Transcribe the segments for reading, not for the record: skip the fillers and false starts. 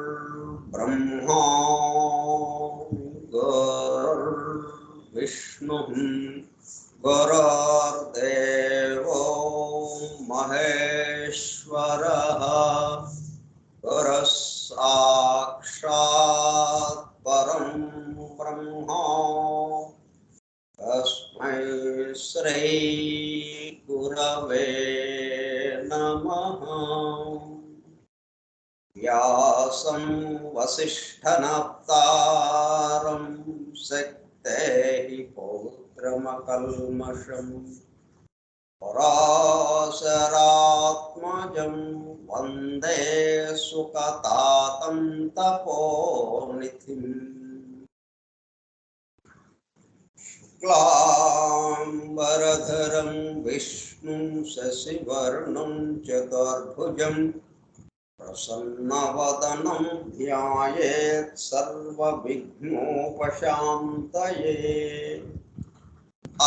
गुरुर्ब्रह्मा गुरुर्विष्णुः गुरुर्देवो महेश्वरः गुरुः साक्षात् परं ब्रह्म तस्मै श्री गुरवे नमः। व्यासं वसिष्ठनप्तारं शक्तेः पौत्रमकल्मषम् पराशरात्मजं वन्दे सुकतातं तपोनिधिम्। शुक्लाम्बरधरं विष्णुं शशिवर्णं चतुर्भुजं प्रसन्नवदनं ध्यायेत् सर्वविघ्नोपशान्तये।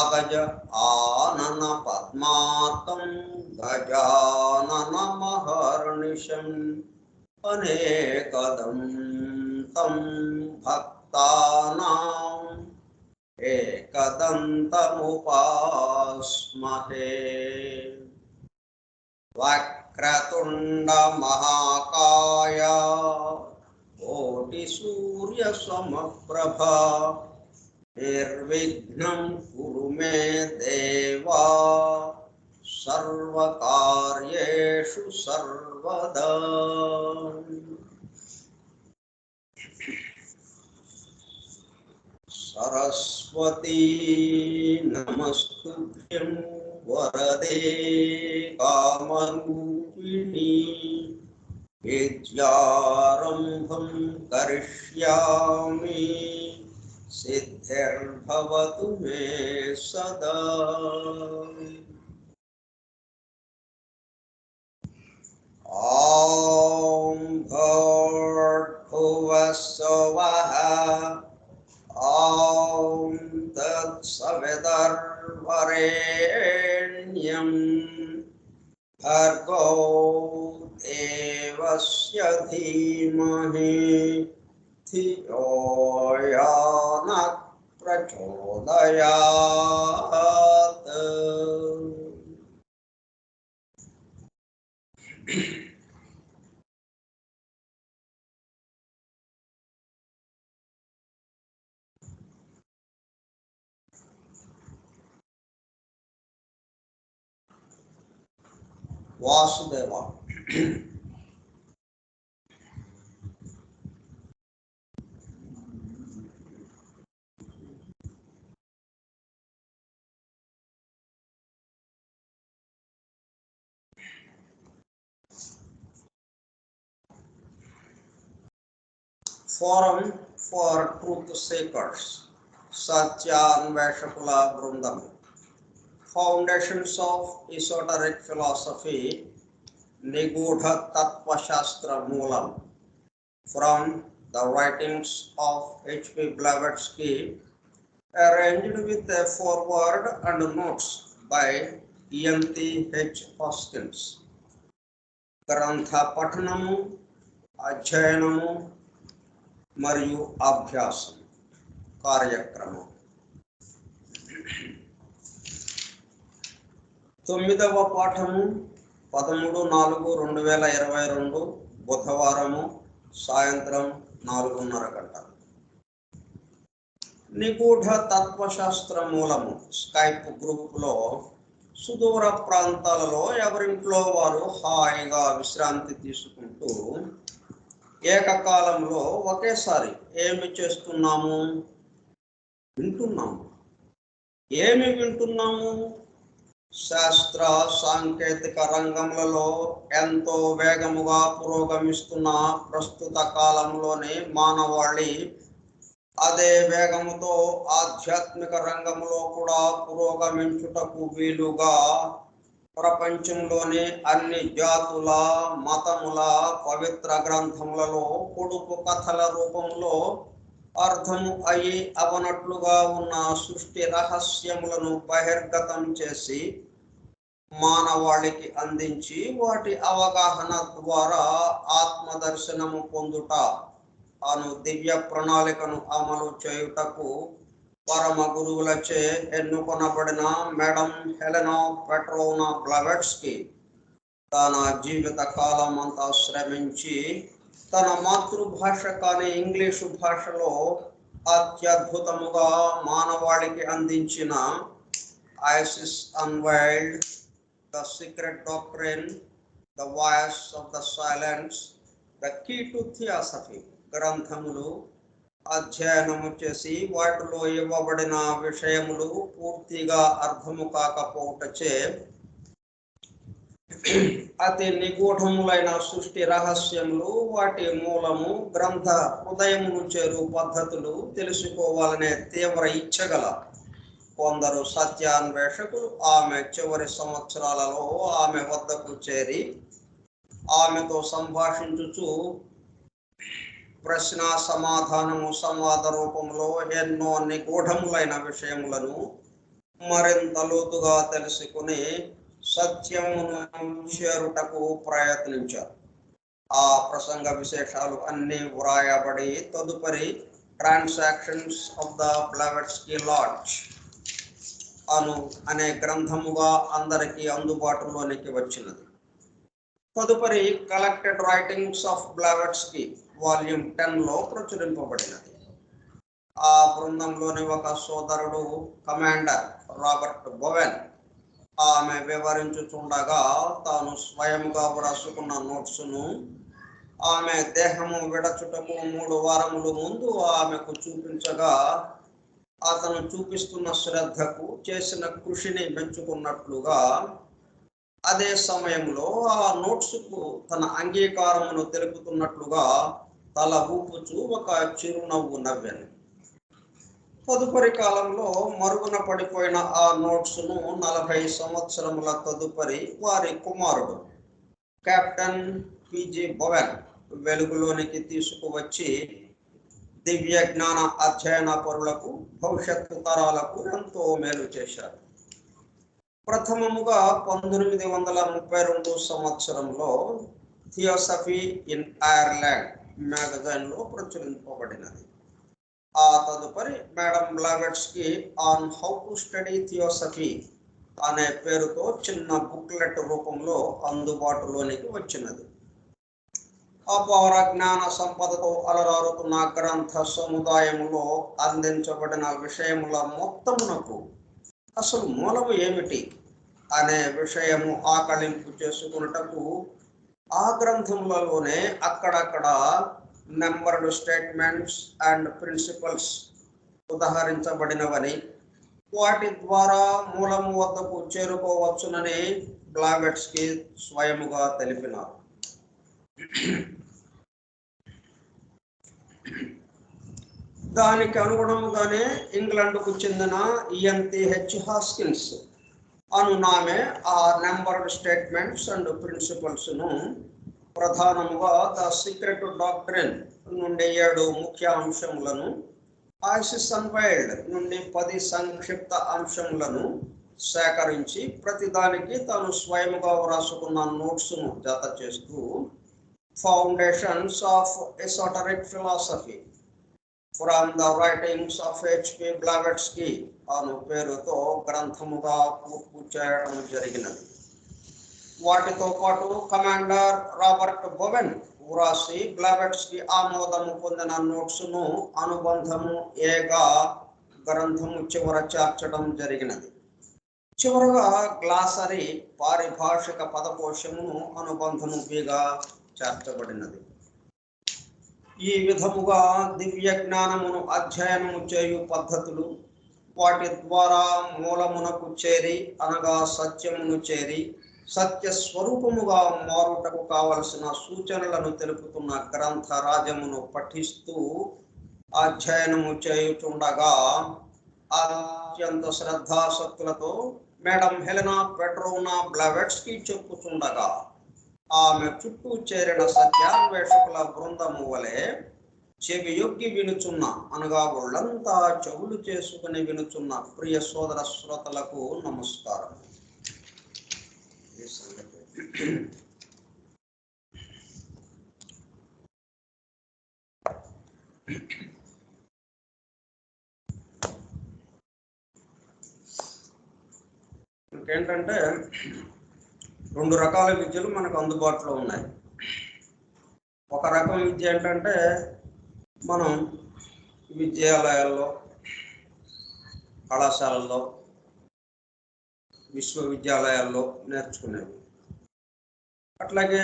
अगज आनन पद्मार्कं गजाननमहर्निशम् अनेकदं तं भक्तानां एकदन्तमुपास्महे। वक्रतुण्ड महाकाय कोटिसूर्यसमप्रभा निर्विघ्नं कुरु मे देव सर्वकार्येषु सर्वदा। सरस्वती नमस्तुभ्यं वरदे कामरूपिणी विद्यारम्भं करिष्यामि सिद्धिर्भवतु मे सदा। ॐ भूर्भुवः स्वः ॐ तत्सवितुर्वरेण्यं भर्गो देवस्य धीमहि धियो यो नः प्रचोदयात्। Vasudeva Forum for Truth Seekers, Satyanveshakula Brundam, Foundations of Esoteric Philosophy, Nigudha Tattva Shastra Moolam, from the writings of H.P. Blavatsky, arranged with a foreword and notes by E.N.T.H. Hoskins. Grantha Patanamu, Adhyayanamu మరియు అభ్యాసం కార్యక్రమం. 9వ పాఠము 13/4/2022 బుధవారము సాయంత్రం 4:30 గంటలు. నిగూఢ తత్వశాస్త్ర మూలము Skype గ్రూప్లో సుదూర ప్రాంతాలలో ఎవరింట్లో వారు హాయిగా విశ్రాంతి తీసుకుంటూ ఏకకాలంలో ఒకేసారి ఏమి చేస్తున్నాము? వింటున్నాము. ఏమి వింటున్నాము? శాస్త్ర సాంకేతిక రంగములలో ఎంతో వేగముగా పురోగమిస్తున్న ప్రస్తుత కాలంలోనే మానవాళి అదే వేగముతో ఆధ్యాత్మిక రంగంలో కూడా పురోగమించుటకు వీలుగా ప్రపంచంలోని అన్ని జాతుల మతముల పవిత్ర గ్రంథములలో పొడుపు కథల రూపంలో అర్థము అయి అవనట్లుగా ఉన్న సృష్టి రహస్యములను బహిర్గతం చేసి మానవాళికి అందించి వాటి అవగాహన ద్వారా ఆత్మదర్శనము పొందుట అను దివ్య ప్రణాళికను అమలు చేయుటకు పరమ గురువులచే ఎన్నుకొనబడిన మేడం హెలెనా పెట్రోవ్నా బ్లవెట్స్కీ తన జీవిత కాలం అంతా శ్రమించి తన మాతృభాష కాని ఇంగ్లీషు భాషలో అత్యద్భుతముగా మానవాళికి అందించిన Isis Unveiled, the secret doctrine, the voice of the silence, the key to theosophy గ్రంథములు అధ్యయనము చేసి వాటిలో ఇవ్వబడిన విషయములు పూర్తిగా అర్థము కాకపోవటచే అతి నిగూఢములైన సృష్టి రహస్యములు, వాటి మూలము, గ్రంథ హృదయమును చేరు పద్ధతులు తెలుసుకోవాలనే తీవ్ర ఇచ్చగల కొందరు సత్యాన్వేషకులు ఆమె చివరి సంవత్సరాలలో ఆమె వద్దకు చేరి ఆమెతో సంభాషించుచు ప్రశ్న సమాధానము సంవాద రూపంలో ఎన్నో నిగూఢములైన విషయములను మరింత లోతుగా తెలుసుకుని సత్యమును చేరుటకు ప్రయత్నించారు. ఆ ప్రసంగ విశేషాలు అన్ని వ్రాయబడి తదుపరి transactions of the Blavatsky lodge అనే గ్రంథముగా అందరికీ అందుబాటులోనికి వచ్చినది. తదుపరి collected writings of Blavatsky volume 10లో ప్రచురింపబడినది. ఆ బృందంలోని ఒక సోదరుడు కమాండర్ రాబర్ట్ బోవెన్ ఆమె వివరించుచుండగా తాను స్వయంగా వ్రాసుకున్న నోట్సును ఆమె దేహము విడచుటకు 3 వారముల ముందు ఆమెకు చూపించగా అతను చూపిస్తున్న శ్రద్ధకు చేసిన కృషిని మెచ్చుకున్నట్లుగా అదే సమయంలో ఆ నోట్సుకు తన అంగీకారమును తెలుపుతున్నట్లుగా తల ఊపుచూ ఒక చిరునవ్వు నవ్వాను. తదుపరి కాలంలో మరుగున పడిపోయిన ఆ నోట్స్ను 40 సంవత్సరముల తదుపరి వారి కుమారుడు కెప్టెన్ పిజి బోవెన్ వెలుగులోనికి తీసుకువచ్చి దివ్య జ్ఞాన అధ్యయన పరులకు, భవిష్యత్తు తరాలకు ఎంతో మేలు చేశారు. ప్రథమముగా 1932 సంవత్సరంలో థియోసఫీ ఇన్ ఐర్లాండ్ మ్యాగజైన్లో ప్రచురింపబడినది. ఆ తదుపరి madam Blavatsky on how to study theosophy అనే పేరుతో చిన్న బుక్లెట్ రూపంలో అందుబాటులోనికి వచ్చినది. అపార జ్ఞాన సంపదతో అలరారుతున్న గ్రంథ సముదాయములో అందించబడిన విషయముల మొత్తమునకు అసలు మూలము ఏమిటి అనే విషయము ఆకళింపు చేసుకున్నటకు ఆ గ్రంథములలోనే అక్కడక్కడ నెంబర్డ్ స్టేట్మెంట్స్ అండ్ ప్రిన్సిపల్స్ ఉదహరించబడినవని, వాటి ద్వారా మూలము వద్దకు చేరుకోవచ్చునని బ్లవెట్స్కీ స్వయముగా తెలిపినారు. దానికి అనుగుణముగానే ఇంగ్లాండ్కు చెందిన ENTH హాస్కిన్స్ అనునామె ఆ నెంబర్డ్ స్టేట్మెంట్స్ అండ్ ప్రిన్సిపల్స్ను ప్రధానముగా ద సీక్రెట్ డాక్ట్రిన్ నుండి 7 ముఖ్య అంశములను, ఐసిస్ అన్వైల్డ్ నుండి 10 సంక్షిప్త అంశములను సేకరించి ప్రతిదానికి తాను స్వయముగా వ్రాసుకున్న నోట్స్ను జత చేస్తూ foundations of esoteric philosophy from the writings of HP Blavatsky అను పేరుతో గ్రంథముగా పూర్తి చేయడం జరిగినది. వాటితో పాటు కమాండర్ రాబర్ట్ బోవెన్ వ్రాసి బ్లావెట్స్కి ఆమోదము పొందిన నోట్స్ను అనుబంధము ఏగా గ్రంథము చివర చేర్చడం జరిగినది. చివరగా గ్లాసరీ పారిభాషిక పదకోశమును అనుబంధము బిగా చేర్చబడినది. ఈ విధముగా దివ్య జ్ఞానమును అధ్యయనము చేయు పద్ధతులు, వాటి ద్వారా మూలమునకు చేరి అనగా సత్యమును చేరి సత్య స్వరూపముగా మారుటకు కావలసిన సూచనలను తెలుపుతున్న గ్రంథరాజమును పఠిస్తూ అధ్యయనము చేయుచుండగా అత్యంత శ్రద్ధాశక్తులతో మేడం హెలెనా పెట్రోవ్నా బ్లావెట్స్కి చెప్పుచుండగా ఆమె చుట్టూ చేరిన సత్యాన్వేషకుల బృందము వలె చెవి యొగ్గి వినుచున్న అనగా ఒళ్ళంతా చెవులు చేసుకుని వినుచున్న ప్రియ సోదర శ్రోతలకు నమస్కారం. ఇంకేంటంటే 2 రకాల విద్యలు మనకు అందుబాటులో ఉన్నాయి. ఒక రకం విద్య ఏంటంటే మనం విద్యాలయాల్లో, కళాశాలల్లో, విశ్వవిద్యాలయాల్లో నేర్చుకునేవి. అట్లాగే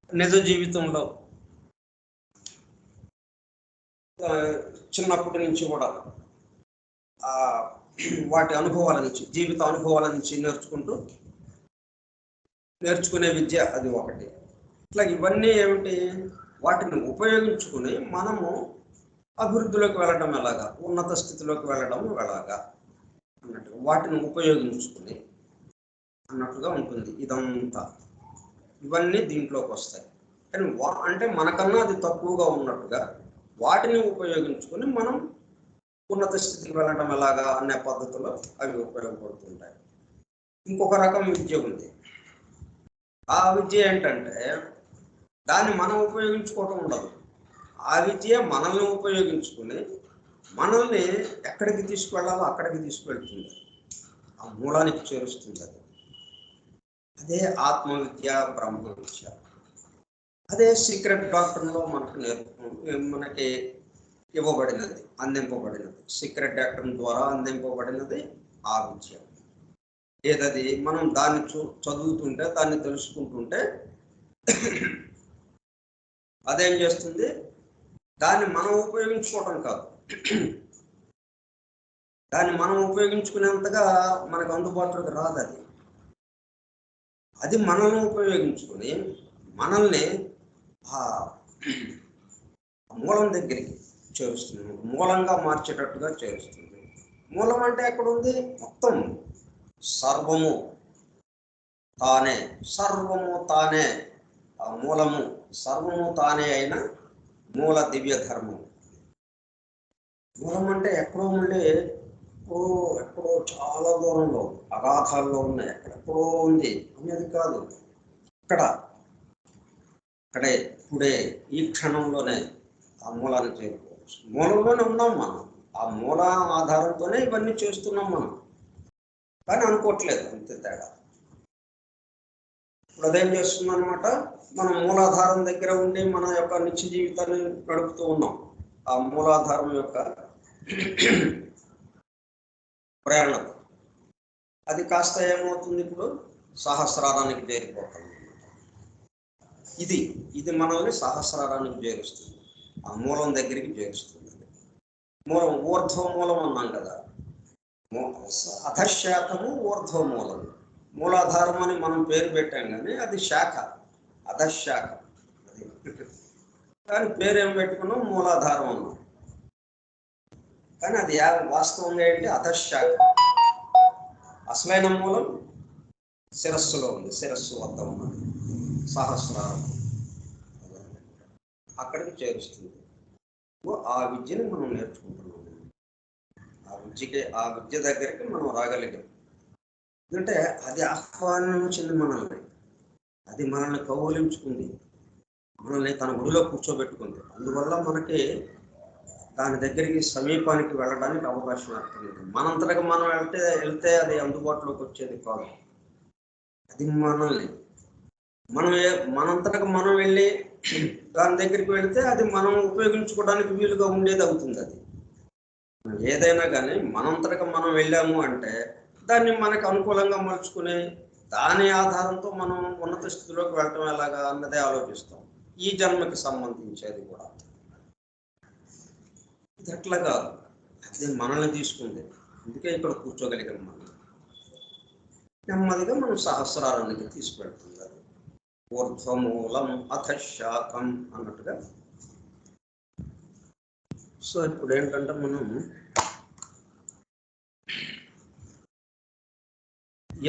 నిజ జీవితంలో చిన్నప్పటి నుంచి కూడా వాటి అనుభవాల నుంచి, జీవిత అనుభవాల నుంచి నేర్చుకునే విద్య అది ఒకటి. ఇట్లా ఇవన్నీ ఏమిటి, వాటిని ఉపయోగించుకుని మనము అభివృద్ధిలోకి వెళ్ళడం ఎలాగా, ఉన్నత స్థితిలోకి వెళ్ళడం ఎలాగా అన్నట్టుగా వాటిని ఉపయోగించుకుని అన్నట్టుగా ఉంటుంది ఇదంతా. ఇవన్నీ దీంట్లోకి వస్తాయి. కానీ అంటే మనకన్నా అది తక్కువగా ఉన్నట్టుగా వాటిని ఉపయోగించుకుని మనం ఉన్నత స్థితికి వెళ్ళడం ఎలాగా అనే పద్ధతిలో అవి ఉపయోగపడుతుంటాయి. ఇంకొక రకం విద్య ఉంది. ఆ విద్య ఏంటంటే దాన్ని మనం ఉపయోగించుకోవటం ఉండదు. ఆ విద్య మనల్ని ఉపయోగించుకుని మనల్ని ఎక్కడికి తీసుకువెళ్ళాలో అక్కడికి తీసుకువెళ్తుంది, ఆ మూలానికి చేరుస్తుంది. అదే ఆత్మవిద్య, బ్రహ్మ విద్య. అదే సీక్రెట్ డాక్టర్లో మనకి ఇవ్వబడినది, అందింపబడినది. సీక్రెట్ డాక్టర్ ద్వారా అందింపబడినది ఆ విద్య. ఏదది మనం దాన్ని చదువుతుంటే, దాన్ని తెలుసుకుంటుంటే అదేం చేస్తుంది, దాన్ని మనం ఉపయోగించుకోవటం కాదు, దాన్ని మనం ఉపయోగించుకునేంతగా మనకు అందుబాటులోకి రాదు. అది మనల్ని ఉపయోగించుకొని మనల్ని ఆ మూలం దగ్గరికి చేరుస్తుంది, మూలంగా మార్చేటట్టుగా చేరుస్తుంది. మూలం అంటే ఎక్కడ ఉంది, మొత్తం సర్వము తానే, సర్వము తానే. ఆ మూలము సర్వము తానే అయిన మూల దివ్య ధర్మం. మూలం అంటే ఎక్కడో ఉండే, ఎక్కడో చాలా దూరంలో అగాధాల్లో ఉన్నాయి, ఎక్కడెక్కడో ఉంది అనేది కాదు. ఇక్కడే ఇప్పుడే ఈ క్షణంలోనే ఆ మూలాన్ని చేరుకోవచ్చు. మూలంలోనే ఉన్నాం మనం. ఆ మూల ఆధారంతోనే ఇవన్నీ చేస్తున్నాం మనం, కానీ అనుకోవట్లేదు, అంతే తేడా. ఇప్పుడు అదేం చేస్తుంది అనమాట, మనం మూలాధారం దగ్గర ఉండి మన యొక్క నిత్య జీవితాన్ని గడుపుతూ ఉన్నాం. ఆ మూలాధారం యొక్క ప్రేరణ అది కాస్త ఏమవుతుంది, ఇప్పుడు సహస్రారానికి చేరిపోతుంది. ఇది మనల్ని సహస్రారానికి చేరుస్తుంది, ఆ మూలం దగ్గరికి చేరుస్తుంది. మూలం ఊర్ధ్వ మూలం అన్నాం కదా, అధశాఖము ఊర్ధ్వ మూలం. మూలాధారం అని మనం పేరు పెట్టాం కానీ అది శాఖ, అధశాఖ. కానీ పేరేం పెట్టుకున్నాం, మూలాధారం అన్నాం. కానీ అది వాస్తవంగా ఏంటి, అధశాఖ. అసలైన మూలం శిరస్సులో ఉంది, శిరస్సు వద్ద ఉన్నది సహస్రారం, అక్కడికి చేరుస్తుంది. ఆ విద్యను మనం నేర్చుకుంటున్నాం. ఆ విద్య దగ్గరికి మనం రాగలిగాం. ఎందుకంటే అది ఆహ్వానించింది మనల్ని, అది మనల్ని కౌలించుకుంది, మనల్ని తన గుడిలో కూర్చోబెట్టుకుంది. అందువల్ల మనకి దాని దగ్గరికి సమీపానికి వెళ్ళడానికి అవకాశం ఏర్పడింది. మనంతటగా మనం వెళ్తే అది అందుబాటులోకి వచ్చేది కాదు. అది మనల్ని మనంతటగా మనం వెళ్ళి దాని దగ్గరికి వెళితే అది మనం ఉపయోగించుకోవడానికి వీలుగా ఉండేది అవుతుంది. అది ఏదైనా కానీ మనంతటగా మనం వెళ్ళాము అంటే దాన్ని మనకు అనుకూలంగా మలుచుకుని దాని ఆధారంతో మనం ఉన్నత స్థితిలోకి వెళ్ళటం ఎలాగా అన్నదే ఆలోచిస్తాం. ఈ జన్మకి సంబంధించేది కూడా ఇది అట్లా కాదు, అది మనల్ని తీసుకుంది. అందుకే ఇక్కడ కూర్చోగలిగాం. మనం నెమ్మదిగా మనం సహస్రారానికి తీసుకెళ్తుంది. అది ఊర్ధ్వమూలం అథ శాఖం అన్నట్టుగా. సో ఇప్పుడు ఏంటంటే మనం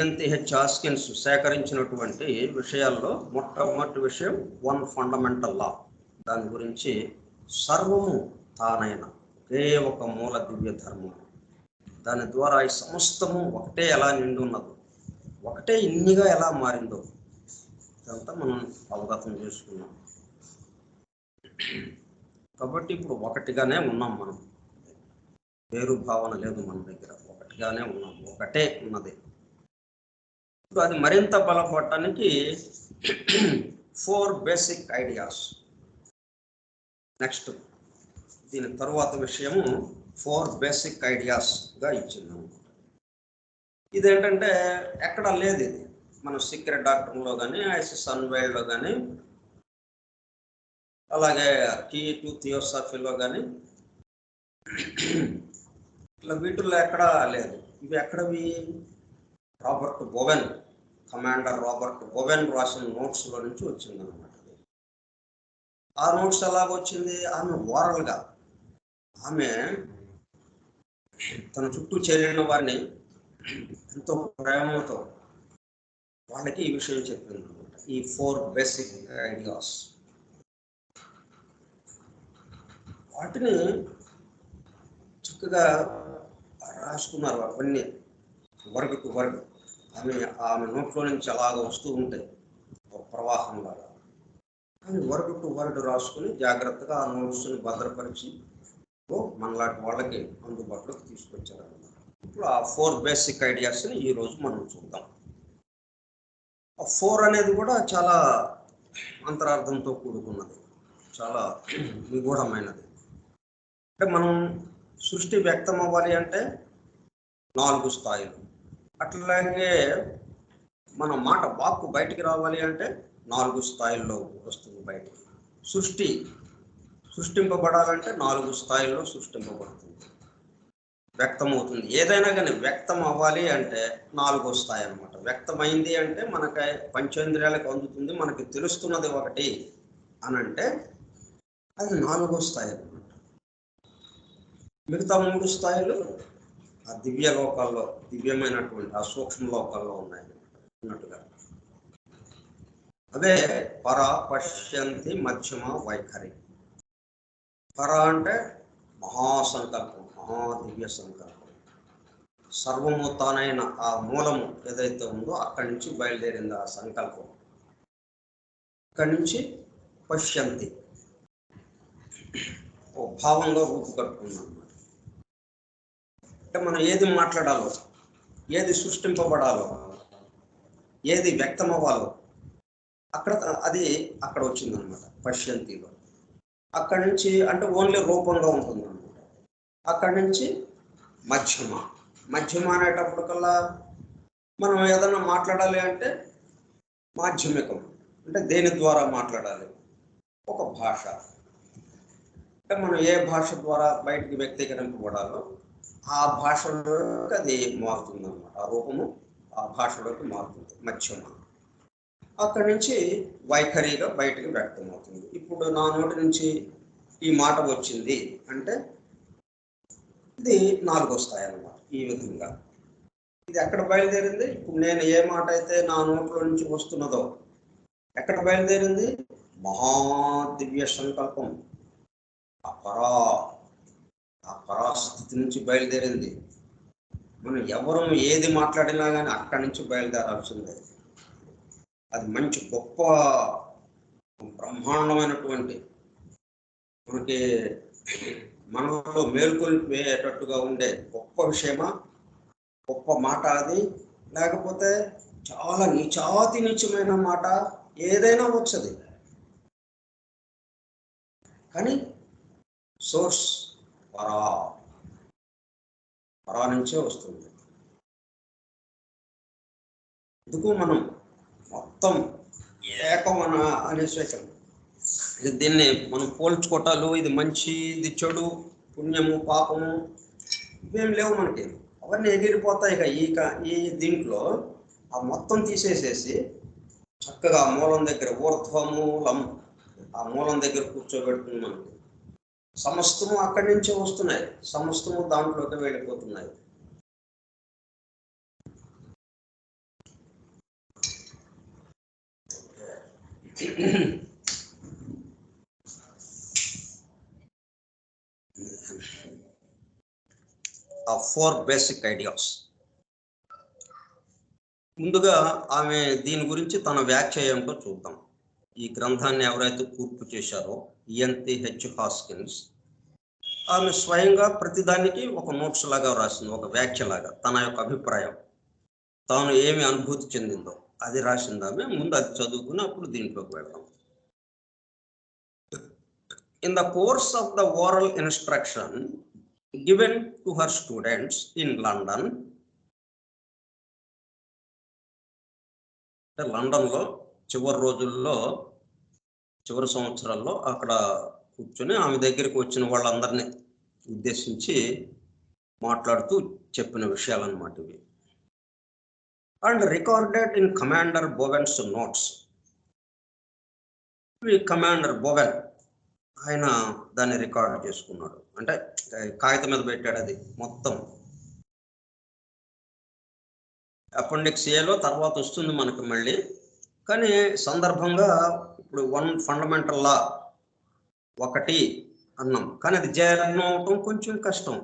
ఎన్టీహెచ్ హాస్కిన్స్ సేకరించినటువంటి విషయాల్లో మొట్టమొదటి విషయం వన్ ఫండమెంటల్ లా. దాని గురించి సర్వము తానైన ఒకే ఒక మూల దివ్య ధర్మం, దాని ద్వారా ఈ సమస్తము ఒకటే ఎలా నిండి ఉన్నదో, ఒకటే ఇన్నిగా ఎలా మారిందో ఇదంతా మనం అవగతం చేసుకున్నాం. కాబట్టి ఇప్పుడు ఒకటిగానే ఉన్నాం. మనం వేరు భావన లేదు మన దగ్గర, ఒకటిగానే ఉన్నాం, ఒకటే ఉన్నది. ఇప్పుడు అది మరింత బలపడటానికి 4 బేసిక్ ఐడియాస్. నెక్స్ట్ దీని తరువాత విషయము 4 బేసిక్ ఐడియాస్గా ఇచ్చింది. ఇదేంటంటే ఎక్కడా లేదు. ఇది మన సీక్రెట్ డాక్టర్లో కానీ, ఐసిస్ అన్వైల్డ్లో కానీ, అలాగే కీ టు థియోసాఫీలో కానీ, ఇట్లా వీటిల్లో ఎక్కడా లేదు. ఇవి ఎక్కడవి? Robert Bowen, commander Robert Bowen రాసిన నోట్స్లో నుంచి వచ్చిందనమాట. ఆ నోట్స్ ఎలాగొచ్చింది? ఆమె ఓరల్గా, ఆమె తన చుట్టూ చేరిన వారిని ఎంతో ప్రేమతో వాళ్ళకి ఈ విషయం చెప్పింది అనమాట. ఈ 4 బేసిక్ ఐడియాస్, వాటిని చక్కగా రాసుకున్నారు. అవన్నీ వర్గ టు వర్గ ఆమె నోట్లో నుంచి అలాగ వస్తూ ఉంటాయి ఒక ప్రవాహంలాగా. కానీ వర్గ టు వర్గ రాసుకుని జాగ్రత్తగా ఆ నోట్స్ని భద్రపరిచి మనలాంటి వాళ్ళకి అందుబాటులోకి తీసుకొచ్చారన్నమాట. ఇప్పుడు ఆ 4 బేసిక్ ఐడియాస్ని ఈరోజు మనం చూద్దాం. ఆ 4 అనేది కూడా చాలా అంతరార్థంతో కూడుకున్నది, చాలా నిగూఢమైనది. అంటే మనం సృష్టి వ్యక్తం అవ్వాలి అంటే 4 స్థాయిలు, అట్లాగే మన మాట వాక్కు బయటికి రావాలి అంటే 4 స్థాయిల్లో వస్తుంది బయటికి. సృష్టింపబడాలంటే 4 స్థాయిల్లో సృష్టింపబడుతుంది, వ్యక్తమవుతుంది. ఏదైనా కానీ వ్యక్తం అవ్వాలి అంటే 4వ స్థాయి అనమాట. వ్యక్తమైంది అంటే మనకి పంచేంద్రియాలకు అందుతుంది, మనకి తెలుస్తున్నది ఒకటి అని అంటే అది 4వ స్థాయి అనమాట. మిగతా 3 స్థాయిలు ఆ దివ్య లోకాల్లో, దివ్యమైనటువంటి ఆ సూక్ష్మ లోకాల్లో ఉన్నాయి అన్నట్టుగా. అదే పర, పశ్యంతి, మధ్యమ, వైఖరి. పర అంటే మహాసంకల్పం, మహాదివ్య సంకల్పం. సర్వము తానైన ఆ మూలము ఏదైతే ఉందో అక్కడి నుంచి బయలుదేరింది ఆ సంకల్పం. అక్కడి నుంచి పశ్యంతి ఓ భావంలో రూపుకట్టుకుంది. అంటే మనం ఏది మాట్లాడాలో, ఏది సృష్టింపబడాలో, ఏది వ్యక్తం అవ్వాలో అక్కడ వచ్చిందనమాట పశ్యంతిలో. అక్కడి నుంచి అంటే ఓన్లీ రూపంగా ఉంటుంది అనమాట. అక్కడి నుంచి మధ్యమ అనేటప్పటికల్లా మనం ఏదన్నా మాట్లాడాలి అంటే మాధ్యమికం, అంటే దేని ద్వారా మాట్లాడాలి? ఒక భాష. అంటే మనం ఏ భాష ద్వారా బయటికి వ్యక్తీకరింపబడాలో ఆ భాషలోకి అది మారుతుంది అనమాట. ఆ రూపము ఆ భాషలోకి మారుతుంది, మధ్యమ. అక్కడి నుంచి వైఖరిగా బయటకు వ్యక్తం అవుతుంది. ఇప్పుడు నా నోటి నుంచి ఈ మాట వచ్చింది అంటే ఇది 4వ స్థాయి అన్నమాట. ఈ విధంగా ఇది ఎక్కడ బయలుదేరింది? ఇప్పుడు నేను ఏ మాట అయితే నా నోట్లో నుంచి వస్తున్నదో ఎక్కడ బయలుదేరింది? మహాదివ్య సంకల్పం, ఆ పరాస్థితి నుంచి బయలుదేరింది. మనం ఎవరు ఏది మాట్లాడినా కానీ అక్కడి నుంచి బయలుదేరాల్సిందే. అది మంచి గొప్ప బ్రహ్మాండమైనటువంటి మనకి మనలో మేల్కొల్పేటట్టుగా ఉండే గొప్ప విషయమా, గొప్ప మాట అది, లేకపోతే చాలా నీచమైన మాట ఏదైనా వచ్చది, కానీ సోర్స్ పరా నుంచే వస్తుంది. ఎందుకు మనం మొత్తం ఏకమన అనేసి దీన్ని మనం పోల్చుకోవటాలు, ఇది మంచి, ఇది చెడు, పుణ్యము, పాపము ఇవేం లేవు మనకి. అవన్నీ ఎగిరిపోతాయి. ఈ దీంట్లో ఆ మొత్తం తీసేసేసి చక్కగా మూలం దగ్గర ఊర్ధ్వమూలం, ఆ మూలం దగ్గర కూర్చోబెడుతుంది. మనకి సమస్తము అక్కడి నుంచే వస్తున్నాయి, సమస్తము దాంట్లోకి వెళ్ళిపోతున్నాయి. ఆ 4 బేసిక్ ఐడియాస్. ముందుగా ఆమె దీని గురించి తన వ్యాఖ్య ఏమిటో చూద్దాం. ఈ గ్రంథాన్ని ఎవరైతే కూర్పు చేశారో ENTH హాస్కిన్స్, ఆమె స్వయంగా ప్రతిదానికి ఒక నోట్స్ లాగా రాసింది, ఒక వ్యాఖ్య లాగా. తన యొక్క అభిప్రాయం, తాను ఏమి అనుభూతి చెందిందో అది రాసింది ఆమె. ముందు అది చదువుకుని అప్పుడు దీంట్లోకి వెళ్దాం. In the course of the oral instruction given to her students in London, లండన్లో చివరి సంవత్సరాల్లో అక్కడ కూర్చొని ఆమె దగ్గరికి వచ్చిన వాళ్ళందరినీ ఉద్దేశించి మాట్లాడుతూ చెప్పిన విషయాలన్నమాట ఇవి. And recorded in commander Bowen's notes. Commander Bowen ఆయన దాన్ని రికార్డ్ చేసుకున్నాడు, అంటే కాగితం మీద పెట్టాడు. అది మొత్తం అపెండిక్స్ ఏలో తర్వాత వస్తుంది మనకు మళ్ళీ. కానీ సందర్భంగా ఇప్పుడు 1 ఫండమెంటల్ లా 1 అన్నాం, కానీ అది జైలు అవటం కొంచెం కష్టం.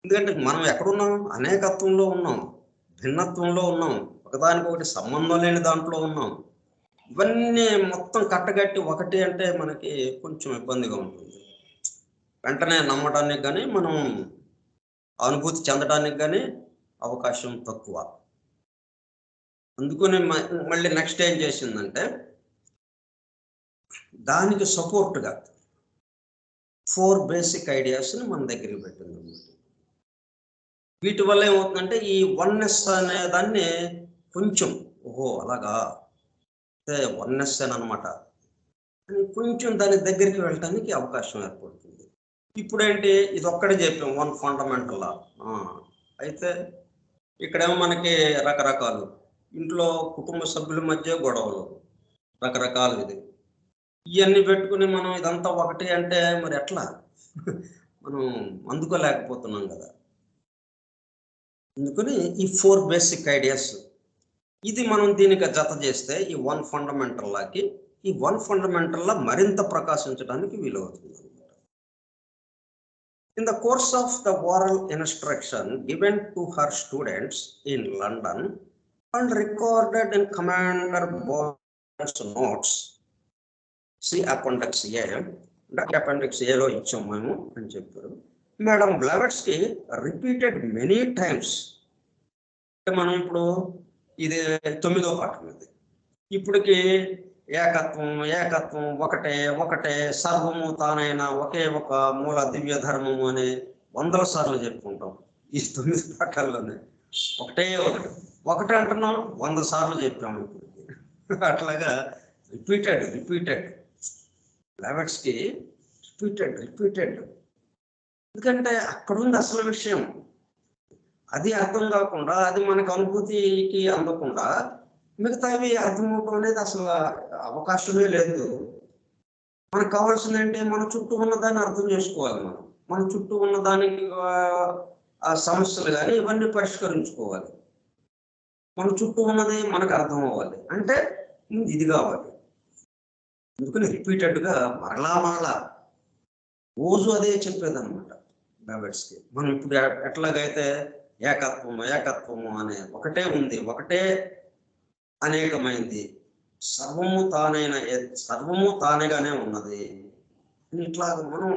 ఎందుకంటే మనం ఎక్కడున్నాం, అనేకత్వంలో ఉన్నాం, భిన్నత్వంలో ఉన్నాం, ఒకదానికొకటి సంబంధం లేని దాంట్లో ఉన్నాం. ఇవన్నీ మొత్తం కట్టగట్టి 1 అంటే మనకి కొంచెం ఇబ్బందిగా ఉంటుంది. వెంటనే నమ్మడానికి కానీ మనం అనుభూతి చెందడానికి కానీ అవకాశం తక్కువ. అందుకని మళ్ళీ నెక్స్ట్ ఏం చేసిందంటే దానికి సపోర్ట్గా 4 బేసిక్ ఐడియాస్ని మన దగ్గరికి పెట్టింది. వీటి వల్ల ఏమవుతుందంటే ఈ వన్నెస్ అనే దాన్ని కొంచెం అలాగా వన్నెస్ అనమాట అని కొంచెం దాని దగ్గరికి వెళ్ళటానికి అవకాశం ఏర్పడుతుంది. ఇప్పుడేంటి, ఇది ఒక్కడే చెప్పాం 1 ఫండమెంటల్ లా. అయితే ఇక్కడేమో మనకి రకరకాలు, ఇంట్లో కుటుంబ సభ్యుల మధ్య గొడవలు రకరకాలు, ఇవన్నీ పెట్టుకుని మనం ఇదంతా 1 అంటే మరి ఎట్లా మనం అందుకోలేకపోతున్నాం కదా. అందుకని ఈ 4 బేసిక్ ఐడియాస్, ఇది మనం దీనికి జత చేస్తే ఈ 1 ఫండమెంటల్ లాకి, ఈ 1 ఫండమెంటల్ లా మరింత ప్రకాశించడానికి వీలవుతుంది. In the course of the oral instruction given to her students in London and recorded in Commander Bowen's notes, see Appendix A, Appendix A లో ఇచ్చాం మేము అని చెప్పారు. Madam Blavatsky repeated many times. మనం ఇప్పుడు ఇది 9వ పాఠం. ఇది ఇప్పటికి ఏకత్వం ఒకటే సర్వము తానైన ఒకే ఒక మూల దివ్య ధర్మము అని 100 సార్లు చెప్పుకుంటాం ఈ 9 పాఠాల్లోనే. ఒకటే అంటున్నాం, 100 సార్లు చెప్పాము. అట్లాగా రిపీటెడ్ బ్లెవెట్స్కీ రిపీటెడ్. ఎందుకంటే అక్కడ ఉంది అసలు విషయం. అది అర్థం కాకుండా, అది మనకు అనుభూతికి అందకుండా మిగతావి అర్థమవటం అనేది అసలు అవకాశమే లేదు. మనకు కావాల్సింది ఏంటి, మన చుట్టూ ఉన్నదాన్ని అర్థం చేసుకోవాలి. మన చుట్టూ ఉన్నదానికి ఆ సమస్యలు కానీ ఇవన్నీ పరిష్కరించుకోవాలి. మన చుట్టూ ఉన్నది మనకు అర్థం అవ్వాలి అంటే ఇది కావాలి. అందుకని రిపీటెడ్గా మరలా రోజు అదే చెప్పేది అనమాట బ్లెవెట్స్కీ. మనం ఇప్పుడు ఎట్లాగైతే ఏకత్వము అనే ఒకటే ఉంది, ఒకటే అనేకమైంది, సర్వము తానేగానే ఉన్నది. ఇట్లా మనం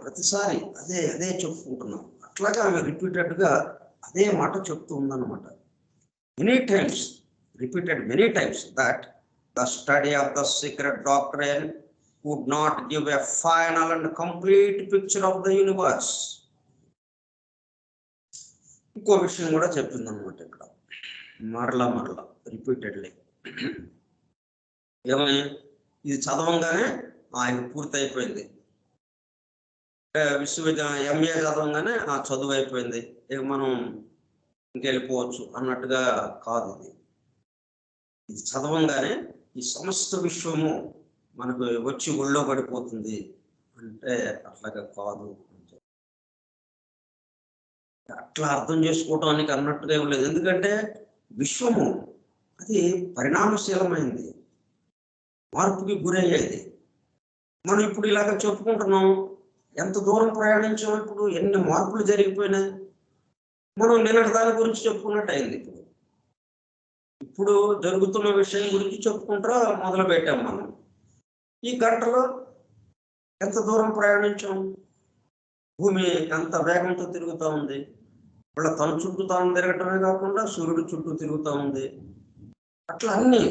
ప్రతిసారి అదే అదే చెప్పుకుంటున్నాం. అట్లాగా ఆమె రిపీటెడ్గా అదే మాట చెప్తూ ఉందన్నమాట. Many times repeated many times that the study of the secret doctrine would not give a final and complete picture of the universe. ఇంకో విషయం కూడా చెప్పిందనమాట ఇక్కడ మరలా రిపీటెడ్లీ. ఏమని? ఇది చదవంగానే ఆయన పూర్తి అయిపోయింది, విశ్వవిద్యాలయం ఎంఏ చదవంగానే ఆ చదువు అయిపోయింది, ఇక మనం ఇంకెళ్ళిపోవచ్చు అన్నట్టుగా కాదు. ఇది చదవంగానే ఈ సమస్త విశ్వము మనకు వచ్చి ఒళ్ళో పడిపోతుంది అంటే అట్లాగా కాదు. అట్లా అర్థం చేసుకోవటానికి అన్నట్టుగా ఏం లేదు. ఎందుకంటే విశ్వము అది పరిణామశీలమైంది, మార్పుకి గురయ్యేది. మనం ఇప్పుడు ఇలాగ చెప్పుకుంటున్నాం, ఎంత దూరం ప్రయాణించాం, ఇప్పుడు ఎన్ని మార్పులు జరిగిపోయినాయి. మనం నిన్నటి దాని గురించి చెప్పుకున్నట్టు అయింది. ఇప్పుడు జరుగుతున్న విషయం గురించి చెప్పుకుంటా మొదలు పెట్టాం. మనం ఈ గంటలో ఎంత దూరం ప్రయాణించాం, భూమి ఎంత వేగంతో తిరుగుతూ ఉంది, వాళ్ళ తన చుట్టూ తాను తిరగటమే కాకుండా సూర్యుడు చుట్టూ తిరుగుతూ ఉంది. అట్లా అన్ని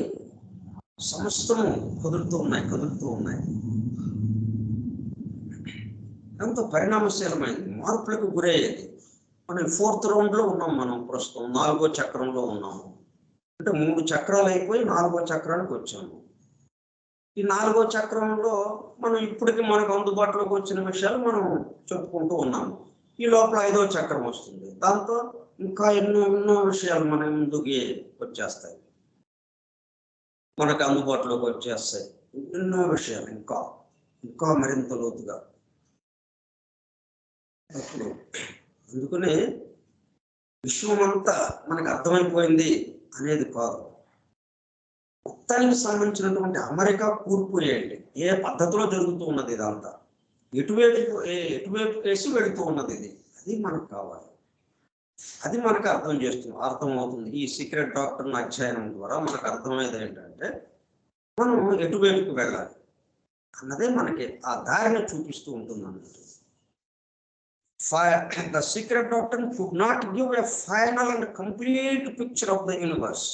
సమస్తము కదులుతూ ఉన్నాయి. ఎంతో పరిణామశీలమైంది, మార్పులకు గురయ్యేది. మనం 4th రౌండ్లో ఉన్నాం. మనం ప్రస్తుతం 4వ చక్రంలో ఉన్నాము. అంటే 3 చక్రాలు అయిపోయి 4వ చక్రానికి వచ్చాము. ఈ 4వ చక్రంలో మనం ఇప్పటికి మనకు అందుబాటులోకి వచ్చిన విషయాలు మనం చెప్పుకుంటూ ఉన్నాము. ఈ లోపల 5వ చక్రం వస్తుంది, దాంతో ఇంకా ఎన్నో విషయాలు మన ముందుకి వచ్చేస్తాయి, మనకు అందుబాటులోకి వచ్చేస్తాయి. ఎన్నో విషయాలు ఇంకా మరింత లోతుగా. అందుకనే విశ్వం అంతా మనకు అర్థమైపోయింది అనేది కాదు, మొత్తానికి సంబంధించినటువంటి అమెరికా కూర్పు ఏంటి, ఏ పద్ధతిలో జరుగుతూ ఉన్నది, ఇదంతా ఎటువైపు వేసి వెళుతూ ఉన్నది, అది మనకు కావాలి. అది మనకు అర్థమవుతుంది. ఈ సీక్రెట్ డాక్టర్ అధ్యయనం ద్వారా మనకు అర్థమయ్యేది ఏంటంటే మనం ఎటువైపుకి వెళ్ళాలి అన్నదే మనకి ఆ దారిని చూపిస్తూ ఉంటుంది అన్నట్టు. The secret doctrine could not give a final and complete picture of the universe.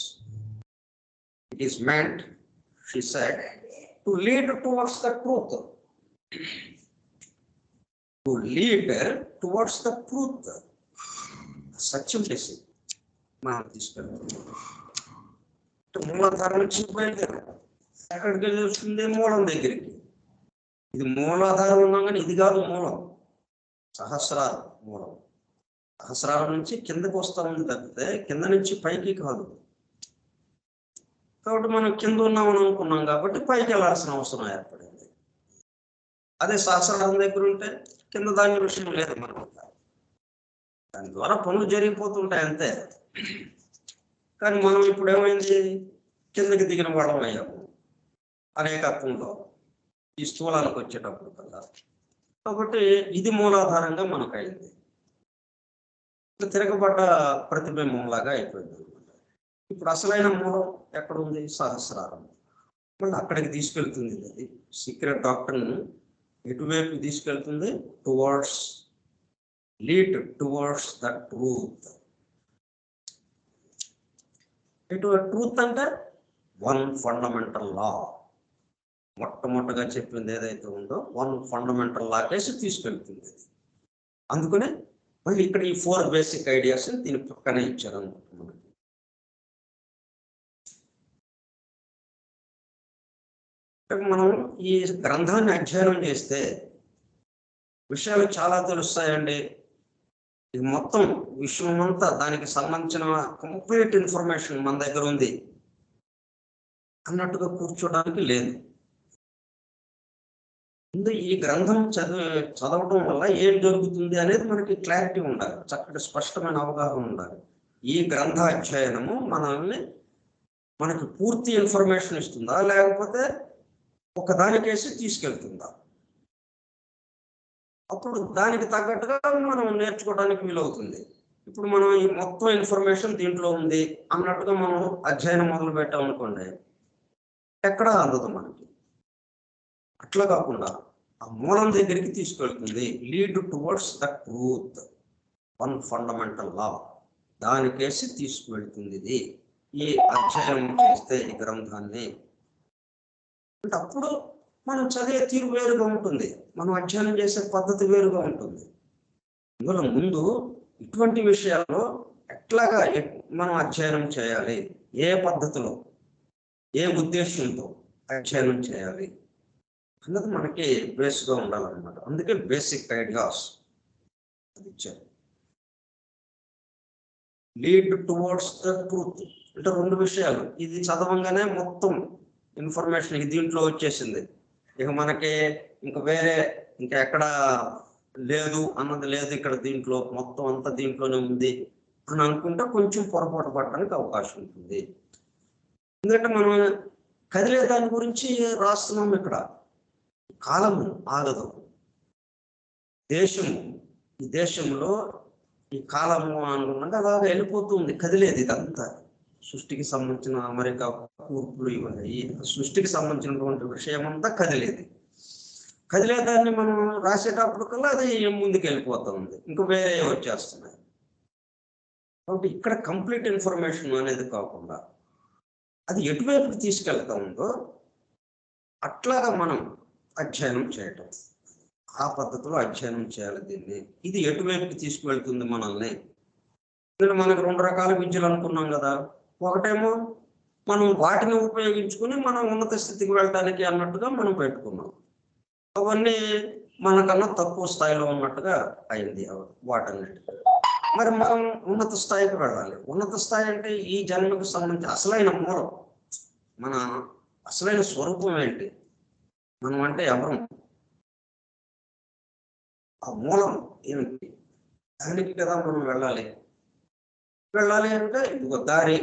It is meant, she said, to lead towards the truth. To lead towards the truth. సత్యం చేసి మనం తీసుకెళ్తాం. మూలాధారం నుంచి బయలుదేరాం, ఎక్కడికి వెళ్ళి వస్తుంది? మూలం దగ్గరికి. ఇది మూలాధారం ఉన్నాం కానీ ఇది కాదు మూలం, సహస్రారం మూలం. సహస్రారం నుంచి కిందకు వస్తా ఉంది తప్పితే కింద నుంచి పైకి కాదు. కాబట్టి మనం కింద ఉన్నామని అనుకున్నాం కాబట్టి పైకి వెళ్ళాల్సిన అవసరం ఏర్పడింది. అదే సహస్రారం దగ్గర ఉంటే కింద దాని విషయం లేదు మనకు, దాని ద్వారా పనులు జరిగిపోతుంటాయి అంతే. కానీ మనం ఇప్పుడు ఏమైంది, కిందకి దిగిన వాళ్ళం అయ్యాము అనేకత్వంలో ఈ స్థూలానికి వచ్చేటప్పుడు కదా. కాబట్టి ఇది మూలాధారంగా మనకు అయింది, తిరగబడ్డ ప్రతిబింబంలాగా అయిపోయింది అనమాట. ఇప్పుడు అసలైన మూలం ఎక్కడుంది? సహస్రారం. మళ్ళీ అక్కడికి తీసుకెళ్తుంది అది. సీక్రెట్ డాక్టర్ను ఎటువైపు తీసుకెళ్తుంది? Lead towards the truth. Truth అంటే 1 ఫండమెంటల్ లా. మొట్టమొదటిగా చెప్పింది ఏదైతే ఉందో 1 ఫండమెంటల్ లా కేసి తీసుకెళ్తుంది. అందుకనే మళ్ళీ ఇక్కడ ఈ 4 బేసిక్ ఐడియాస్ దీని పక్కనే ఇచ్చారు అనమాట మనకి. మనం ఈ గ్రంథాన్ని అధ్యయనం చేస్తే విషయాలు చాలా తెలుస్తాయండి. ఇది మొత్తం విశ్వం అంతా దానికి సంబంధించిన కంప్లీట్ ఇన్ఫర్మేషన్ మన దగ్గర ఉంది అన్నట్టుగా కూర్చోడానికి లేదు. ఈ గ్రంథం చదవడం వల్ల ఏం జరుగుతుంది అనేది మనకి క్లారిటీ ఉండాలి, చక్కటి స్పష్టమైన అవగాహన ఉండాలి. ఈ గ్రంథ అధ్యయనము మనకి పూర్తి ఇన్ఫర్మేషన్ ఇస్తుందా, లేకపోతే ఒకదానికేసి తీసుకెళ్తుందా? అప్పుడు దానికి తగ్గట్టుగా మనం నేర్చుకోవడానికి వీలవుతుంది. ఇప్పుడు మనం ఈ మొత్తం ఇన్ఫర్మేషన్ దీంట్లో ఉంది అన్నట్టుగా మనం అధ్యయనం మొదలు పెట్టాం అనుకోండి, ఎక్కడా అందదు మనకి. అట్లా కాకుండా ఆ మూలం దగ్గరికి తీసుకెళ్తుంది. Lead towards the truth, one fundamental law, దానికేసి తీసుకువెళ్తుంది ఇది. ఈ అధ్యయనం చేస్తే ఈ గ్రంథాన్ని అంటే అప్పుడు మనం చదివే తీరు వేరుగా ఉంటుంది, మనం అధ్యయనం చేసే పద్ధతి వేరుగా ఉంటుంది. అందులో ముందు ఇటువంటి విషయాల్లో ఎట్లాగా మనం అధ్యయనం చేయాలి, ఏ పద్ధతిలో, ఏ ఉద్దేశంతో అధ్యయనం చేయాలి అన్నది మనకి బేస్గా ఉండాలన్నమాట. అందుకే బేసిక్ ఐడియాస్ అది ఇచ్చారు. లీడ్ టువర్డ్స్ ద ట్రూత్ అంటే రెండు విషయాలు. ఇది చదవంగానే మొత్తం ఇన్ఫర్మేషన్ దీంట్లో వచ్చేసింది. ఇక మనకి ఇంకా వేరే ఇంకా ఎక్కడ లేదు అన్నది లేదు ఇక్కడ, దీంట్లో మొత్తం అంతా దీంట్లోనే ఉంది అని అనుకుంటే కొంచెం పొరపాటు పడడానికి అవకాశం ఉంటుంది. ఎందుకంటే మనం కదిలే దాని గురించి రాస్తున్నాం. ఇక్కడ కాలము ఆగదు, దేశము, ఈ దేశంలో ఈ కాలము అనుకున్నాక అలాగ వెళ్ళిపోతుంది, కదిలేదు. ఇదంతా సృష్టికి సంబంధించిన అమెరికా కూర్పులు ఇవన్నీ సృష్టికి సంబంధించినటువంటి విషయం అంతా కదిలేదు. కదిలేదాన్ని మనం రాసేటప్పటికల్లా అది ముందుకు వెళ్ళిపోతుంది, ఇంకా వేరే వచ్చేస్తున్నాయి. కాబట్టి ఇక్కడ కంప్లీట్ ఇన్ఫర్మేషన్ అనేది కాకుండా అది ఎటువైపుకి తీసుకెళ్తా ఉందో అట్లాగా మనం అధ్యయనం చేయటం, ఆ పద్ధతిలో అధ్యయనం చేయాలి దీన్ని. ఇది ఎటువైపుకి తీసుకువెళ్తుంది మనల్ని. మనకు రెండు రకాల విద్యలు అనుకున్నాం కదా. ఒకటేమో మనం వాటిని ఉపయోగించుకుని మనం ఉన్నత స్థితికి వెళ్ళడానికి అన్నట్టుగా మనం పెట్టుకున్నాం. అవన్నీ మనకన్నా తక్కువ స్థాయిలో ఉన్నట్టుగా అయింది వాటన్నిటి. మరి మనం ఉన్నత స్థాయికి వెళ్ళాలి. ఉన్నత స్థాయి అంటే ఈ జన్మకు సంబంధించి అసలైన మూలం, మన అసలైన స్వరూపం ఏంటి, మనం అంటే ఎవరు, ఆ మూలం ఏమిటి, దానికి కదా మనం వెళ్ళాలి. వెళ్ళాలి అంటే ఇంకో దారి,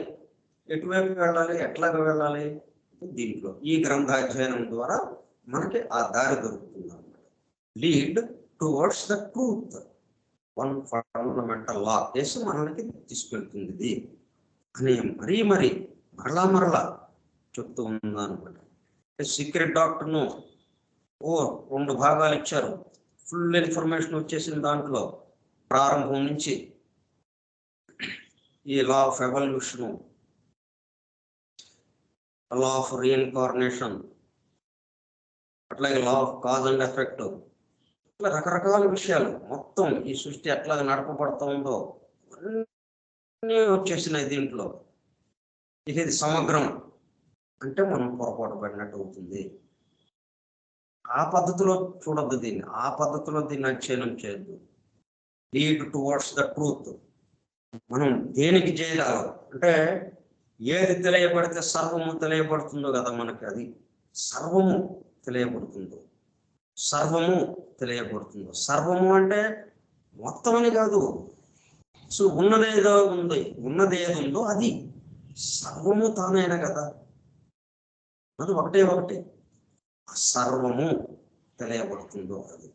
ఎటువైపు వెళ్ళాలి, ఎట్లాగా వెళ్ళాలి, దీంట్లో ఈ గ్రంథాధ్యయనం ద్వారా మనకి ఆ దారి దొరుకుతుంది అన్నమాట. Lead towards the truth, one fundamental లా చేసి మనకి తీసుకెళ్తుంది ఇది అని మరీ మరలా చెప్తూ ఉందన్నమాట. సీక్రెట్ డాక్టర్ను రెండు భాగాలు ఇచ్చారు, ఫుల్ ఇన్ఫర్మేషన్ వచ్చేసింది దాంట్లో. ప్రారంభం నుంచి ఈ law of evolution, law of reincarnation, అట్లాగే law of cause and effect, ఇట్లా రకరకాల విషయాలు మొత్తం ఈ సృష్టి ఎట్లా నడపబడుతూ ఉందో అన్నీ వచ్చేసినాయి దీంట్లో. ఇక ఇది సమగ్రం అంటే మనం పొరపాటు పడినట్టు అవుతుంది. ఆ పద్ధతిలో చూడద్దు దీన్ని, ఆ పద్ధతిలో దీన్ని అధ్యయనం చేయద్దు. లీడ్ టువర్డ్స్ ద ట్రూత్, మనం దేనికి చేయాలి అంటే ఏది తెలియబడితే సర్వము తెలియబడుతుందో కదా మనకి, అది సర్వము తెలియబడుతుందో, సర్వము తెలియబడుతుందో. సర్వము అంటే మొత్తం అని కాదు, సో ఉన్నదేదో ఉంది, ఉన్నది ఏది ఉందో అది సర్వము తానైనా కదా, అది ఒకటే సర్వము తెలియబడుతుందో అది.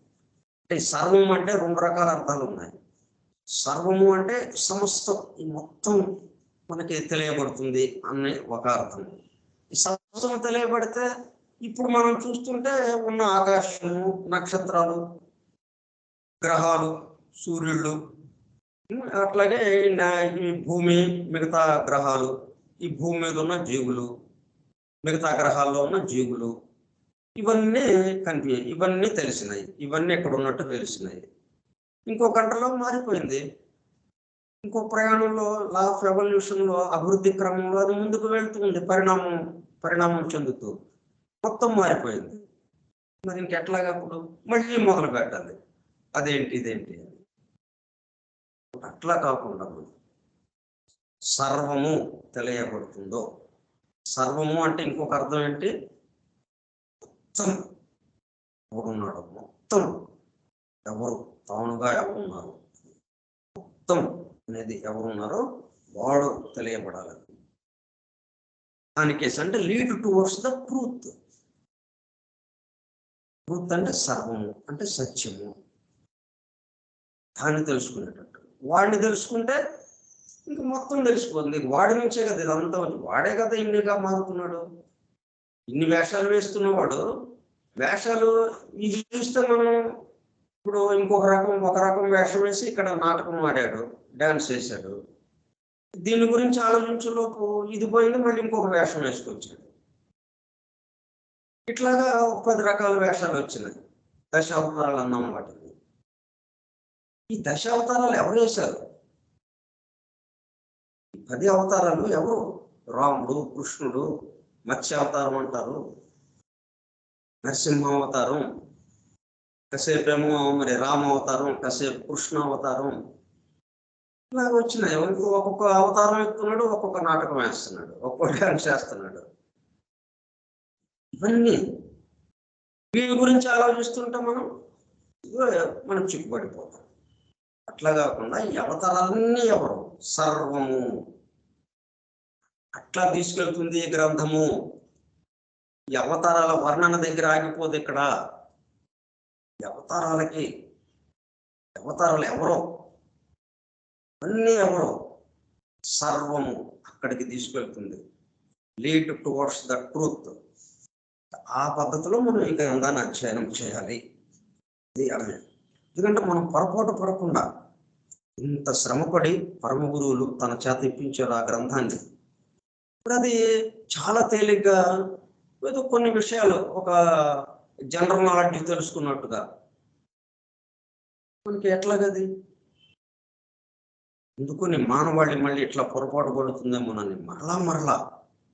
అంటే సర్వం అంటే రెండు రకాల అర్థాలు ఉన్నాయి. సర్వము అంటే సమస్తం, ఈ మొత్తం మనకి తెలియబడుతుంది అనే ఒక అర్థం. ఈ సమస్తం తెలియబడితే ఇప్పుడు మనం చూస్తుంటే ఉన్న ఆకాశము, నక్షత్రాలు, గ్రహాలు, సూర్యుళ్ళు, అట్లాగే ఈ భూమి, మిగతా గ్రహాలు, ఈ భూమి మీద ఉన్న జీవులు, మిగతా గ్రహాల్లో ఉన్న జీవులు, ఇవన్నీ ఇవన్నీ తెలిసినాయి, ఇవన్నీ ఎక్కడ ఉన్నట్టు తెలిసినాయి. ఇంకో గంటలో మారిపోయింది. ఇంకో ప్రయాణంలో లా ఆఫ్ ఎవల్యూషన్లో అభివృద్ధి క్రమంలో అది ముందుకు వెళ్తుంది, పరిణామం చెందుతూ మొత్తం మారిపోయింది. మరి ఇంకెట్లాగా అప్పుడు మళ్ళీ మొదలు పెట్టాలి, అదేంటి ఇదేంటి అని. అట్లా కాకుండా సర్వము తెలియబడుతుందో, సర్వము అంటే ఇంకొక అర్థం ఏంటి, మొత్తం ఎవరున్నాడు, మొత్తం ఎవరు తానుగా ఎవరున్నారు, మొత్తం అనేది ఎవరున్నారో వాడు తెలియబడాలి. దానికేసి అంటే lead towards the truth. Truth అంటే సర్వము, అంటే సత్యము, దాన్ని తెలుసుకునేటట్టు. వాడిని తెలుసుకుంటే ఇంక మొత్తం తెలిసిపోతుంది. వాడి నుంచే కదా ఇదంతా, వాడే కదా ఇన్నిగా మారుతున్నాడు. ఇన్ని వేషాలు వేస్తున్నవాడు వేషాలు ఇది చూస్తే మనం ఇప్పుడు ఒక రకం వేషం వేసి ఇక్కడ నాటకం ఆడాడు, డాన్స్ వేశాడు. దీని గురించి ఆలోచించేలోపు ఇది పోయింది, మళ్ళీ ఇంకొక వేషం వేసుకొచ్చాడు. ఇట్లాగా 10 రకాల వేషాలు వచ్చినాయి. దశావతారాలు అన్నాం వాటిని. ఈ దశావతారాలు ఎవరు వేశారు? 10 అవతారాలు ఎవరు? రాముడు, కృష్ణుడు, మత్స్యావతారం అంటారు, నరసింహావతారం, కాసేపేమో మరి రామావతారం, కాసేపు కృష్ణావతారం, ఇలాగ వచ్చినాయి. ఒక్కొక్క అవతారం ఎత్తున్నాడు, ఒక్కొక్క నాటకం వేస్తున్నాడు, ఒక్కొక్క డాన్స్ చేస్తున్నాడు. ఇవన్నీ వీటి గురించి ఆలోచిస్తుంటే మనం చిక్కుపడిపోతాం. అట్లా కాకుండా ఈ అవతారాలన్నీ ఎవరు? సర్వము. అట్లా తీసుకెళ్తుంది ఈ గ్రంథము. ఈ అవతారాల వర్ణన దగ్గర ఆగిపోదు ఇక్కడ. ఈ అవతారాలు ఎవరో, అన్నీ ఎవరో, సర్వము అక్కడికి తీసుకెళ్తుంది. Lead towards the truth. ఆ పద్ధతిలో మనం ఈ గ్రంథాన్ని అధ్యయనం చేయాలి. ఇది అర్థం. ఎందుకంటే మనం పొరపాటు పడకుండా ఇంత శ్రమపడి పరమ గురువులు తన చేత ఇప్పించారు ఆ గ్రంథాన్ని. ఇప్పుడు అది చాలా తేలిగ్గా ఏదో కొన్ని విషయాలు ఒక జనరల్ నాలెడ్జ్ తెలుసుకున్నట్టుగా మనకి ఎట్లాగది ఎందుకుని మానవాళి మళ్ళీ ఇట్లా పొరపాటు పడుతుందేమోనని మరలా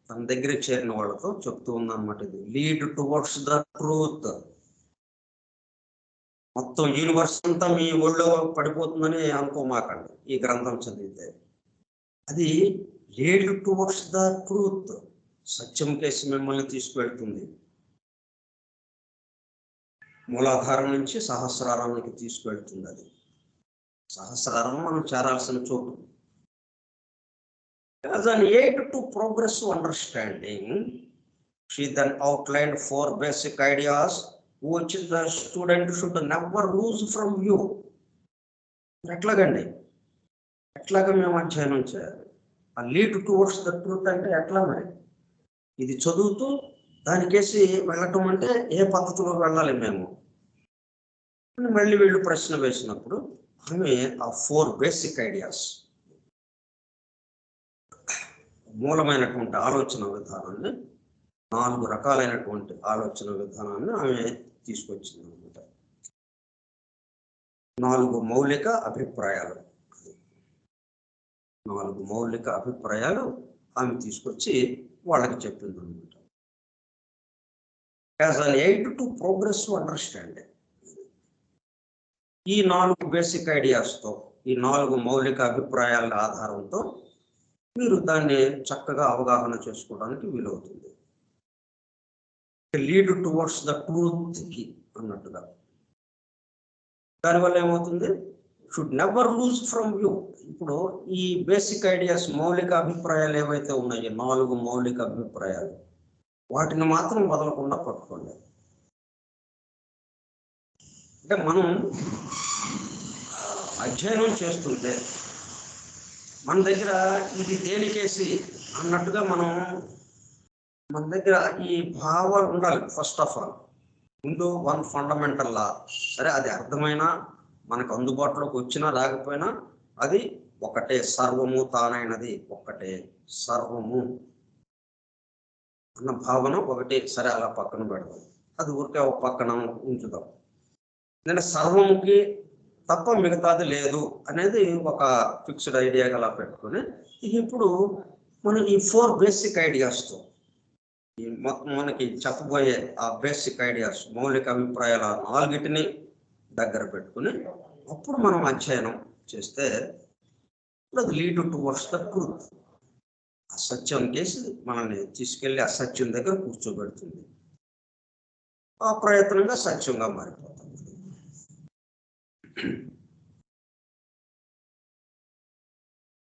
తన దగ్గరికి చేరిన వాళ్ళతో చెప్తూ ఉందన్నమాట. ఇది లీడ్ టువర్డ్స్ ద ట్రూత్. మొత్తం యూనివర్స్ అంతా మీ ఒళ్ళో పడిపోతుందని అనుకోమాకండి ఈ గ్రంథం చదివితే. అది లీడ్ టువర్డ్స్ ద ట్రూత్, సత్యం కేసి మిమ్మల్ని తీసుకువెళ్తుంది. మూలాధారం నుంచి సహస్రారానికి తీసుకువెళ్తుంది. అది సహస్రారం మనం చేరాల్సిన చోటు. As an aid to progressive understanding, she then outlined 4 basic ideas which the student should never lose from view. ఎట్లాగా మేము అధ్యయనం చేయాలి? ఆ లీడ్ టువర్డ్స్ ద ట్రూత్ అంటే ఎట్లా? మరి ఇది చదువుతూ దానికేసి వెళ్ళటం అంటే ఏ పద్ధతిలో వెళ్ళాలి మేము? మళ్ళీ వీళ్ళు ప్రశ్న వేసినప్పుడు ఆమె ఆ 4 బేసిక్ ఐడియాస్, మూలమైనటువంటి ఆలోచన విధానాన్ని, 4 రకాలైనటువంటి ఆలోచన విధానాన్ని ఆమె తీసుకొచ్చింది అనమాట. 4 మౌలిక అభిప్రాయాలు, 4 మౌలిక అభిప్రాయాలు ఆమె తీసుకొచ్చి వాళ్ళకి చెప్పింది అనమాట. As an aid to progressive understanding. ఈ 4 బేసిక్ ఐడియాస్తో, ఈ 4 మౌలిక అభిప్రాయాల ఆధారంతో మీరు దాన్ని చక్కగా అవగాహన చేసుకోవడానికి వీలవుతుంది. లీడ్ టువర్డ్స్ ద ట్రూత్కి అన్నట్టుగా. దానివల్ల ఏమవుతుంది? Should never loose from view. ఇప్పుడు ఈ బేసిక్ ఐడియాస్, మౌలిక అభిప్రాయాలు ఏవైతే ఉన్నాయో, 4 మౌలిక అభిప్రాయాలు, వాటిని మాత్రం వదలకుండా పట్టుకోండి. అంటే మనం అధ్యయనం చేస్తుంటే మన దగ్గర ఇది దేనికేసి అన్నట్టుగా మన దగ్గర ఈ భావాలు ఉండాలి. ఫస్ట్ ఆఫ్ ఆల్ ముందు 1 ఫండమెంటల్ లా. సరే, అది అర్థమైనా మనకు అందుబాటులోకి వచ్చినా రాకపోయినా అది ఒకటే, సర్వము తానైనది ఒక్కటే, సర్వము అన్న భావన ఒకటి. సరే, అలా పక్కన పెడదాం, అది ఊరికే ఒక పక్కన ఉంచుదాం. ఎందుకంటే సర్వముకి తప్ప మిగతాది లేదు అనేది ఒక ఫిక్స్డ్ ఐడియాగా అలా పెట్టుకుని, ఇప్పుడు మనం ఈ 4 బేసిక్ ఐడియాస్తో మనకి చెప్పబోయే ఆ బేసిక్ ఐడియాస్, మౌలిక అభిప్రాయాల 4టిని దగ్గర పెట్టుకుని అప్పుడు మనం అధ్యయనం చేస్తే అది లీడ్ టువర్డ్స్ ద ట్రూత్. అసత్యం కేసి మనల్ని తీసుకెళ్ళి అసత్యం దగ్గర కూర్చోబెడుతుంది. ఆ ప్రయత్నంగా సత్యంగా మారిపోతుంది.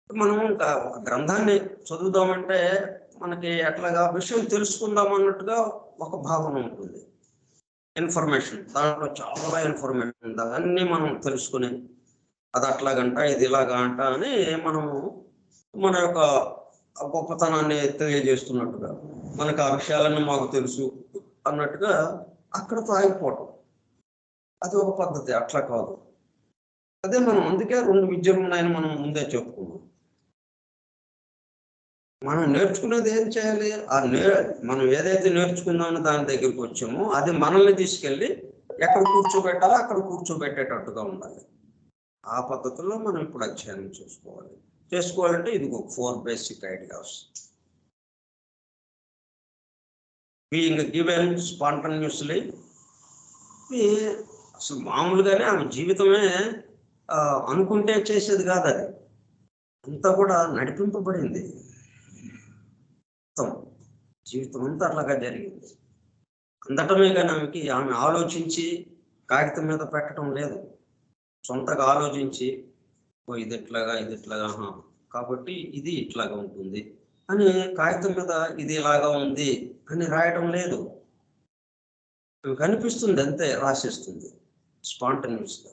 మనం ఒక గ్రంథాన్ని చదువుదామంటే మనకి అట్లాగా విషయం తెలుసుకుందాం అన్నట్టుగా ఒక భావన ఉంటుంది. ఇన్ఫర్మేషన్, దాంట్లో చాలా ఇన్ఫర్మేషన్ ఉంది. అవన్నీ మనం తెలుసుకుని అది అట్లాగంట, ఇది ఇలాగా అంట అని మనము మన యొక్క గొప్పతనాన్ని తెలియజేస్తున్నట్టుగా, మనకు ఆ విషయాలన్నీ మాకు తెలుసు అన్నట్టుగా అక్కడతో ఆగిపోవటం, అది ఒక పద్ధతి. అట్లా కాదు. అదే మనం అందుకే 2 విద్యలు ఉన్నాయని మనం ముందే చెప్పుకున్నాం. మనం నేర్చుకునేది ఏం చేయాలి? మనం ఏదైతే నేర్చుకుందామని దాని దగ్గరికి వచ్చామో అది మనల్ని తీసుకెళ్ళి ఎక్కడ కూర్చోబెట్టాలో అక్కడ కూర్చోబెట్టేటట్టుగా ఉండాలి. ఆ పద్ధతుల్లో మనం ఇప్పుడు అధ్యయనం చేసుకోవాలంటే ఇది 4 బేసిక్ ఐడియాస్. బీయింగ్ గివెన్ స్పాంటనియస్లీ, అసలు మామూలుగానే ఆమె జీవితమే అనుకుంటే చేసేది కాదు. అది అంతా కూడా నడిపింపబడింది. జీవితం అంతా అట్లాగా జరిగింది. అందటమే కానీ ఆమె ఆలోచించి కాగితం మీద పెట్టడం లేదు. సొంతగా ఆలోచించి ఇది ఇట్లాగా కాబట్టి ఇది ఇట్లాగా ఉంటుంది అని కాగితం మీద ఇది ఇలాగా ఉంది అని రాయడం లేదు. కనిపిస్తుంది అంతే, రాసేస్తుంది స్పాంటనియస్గా.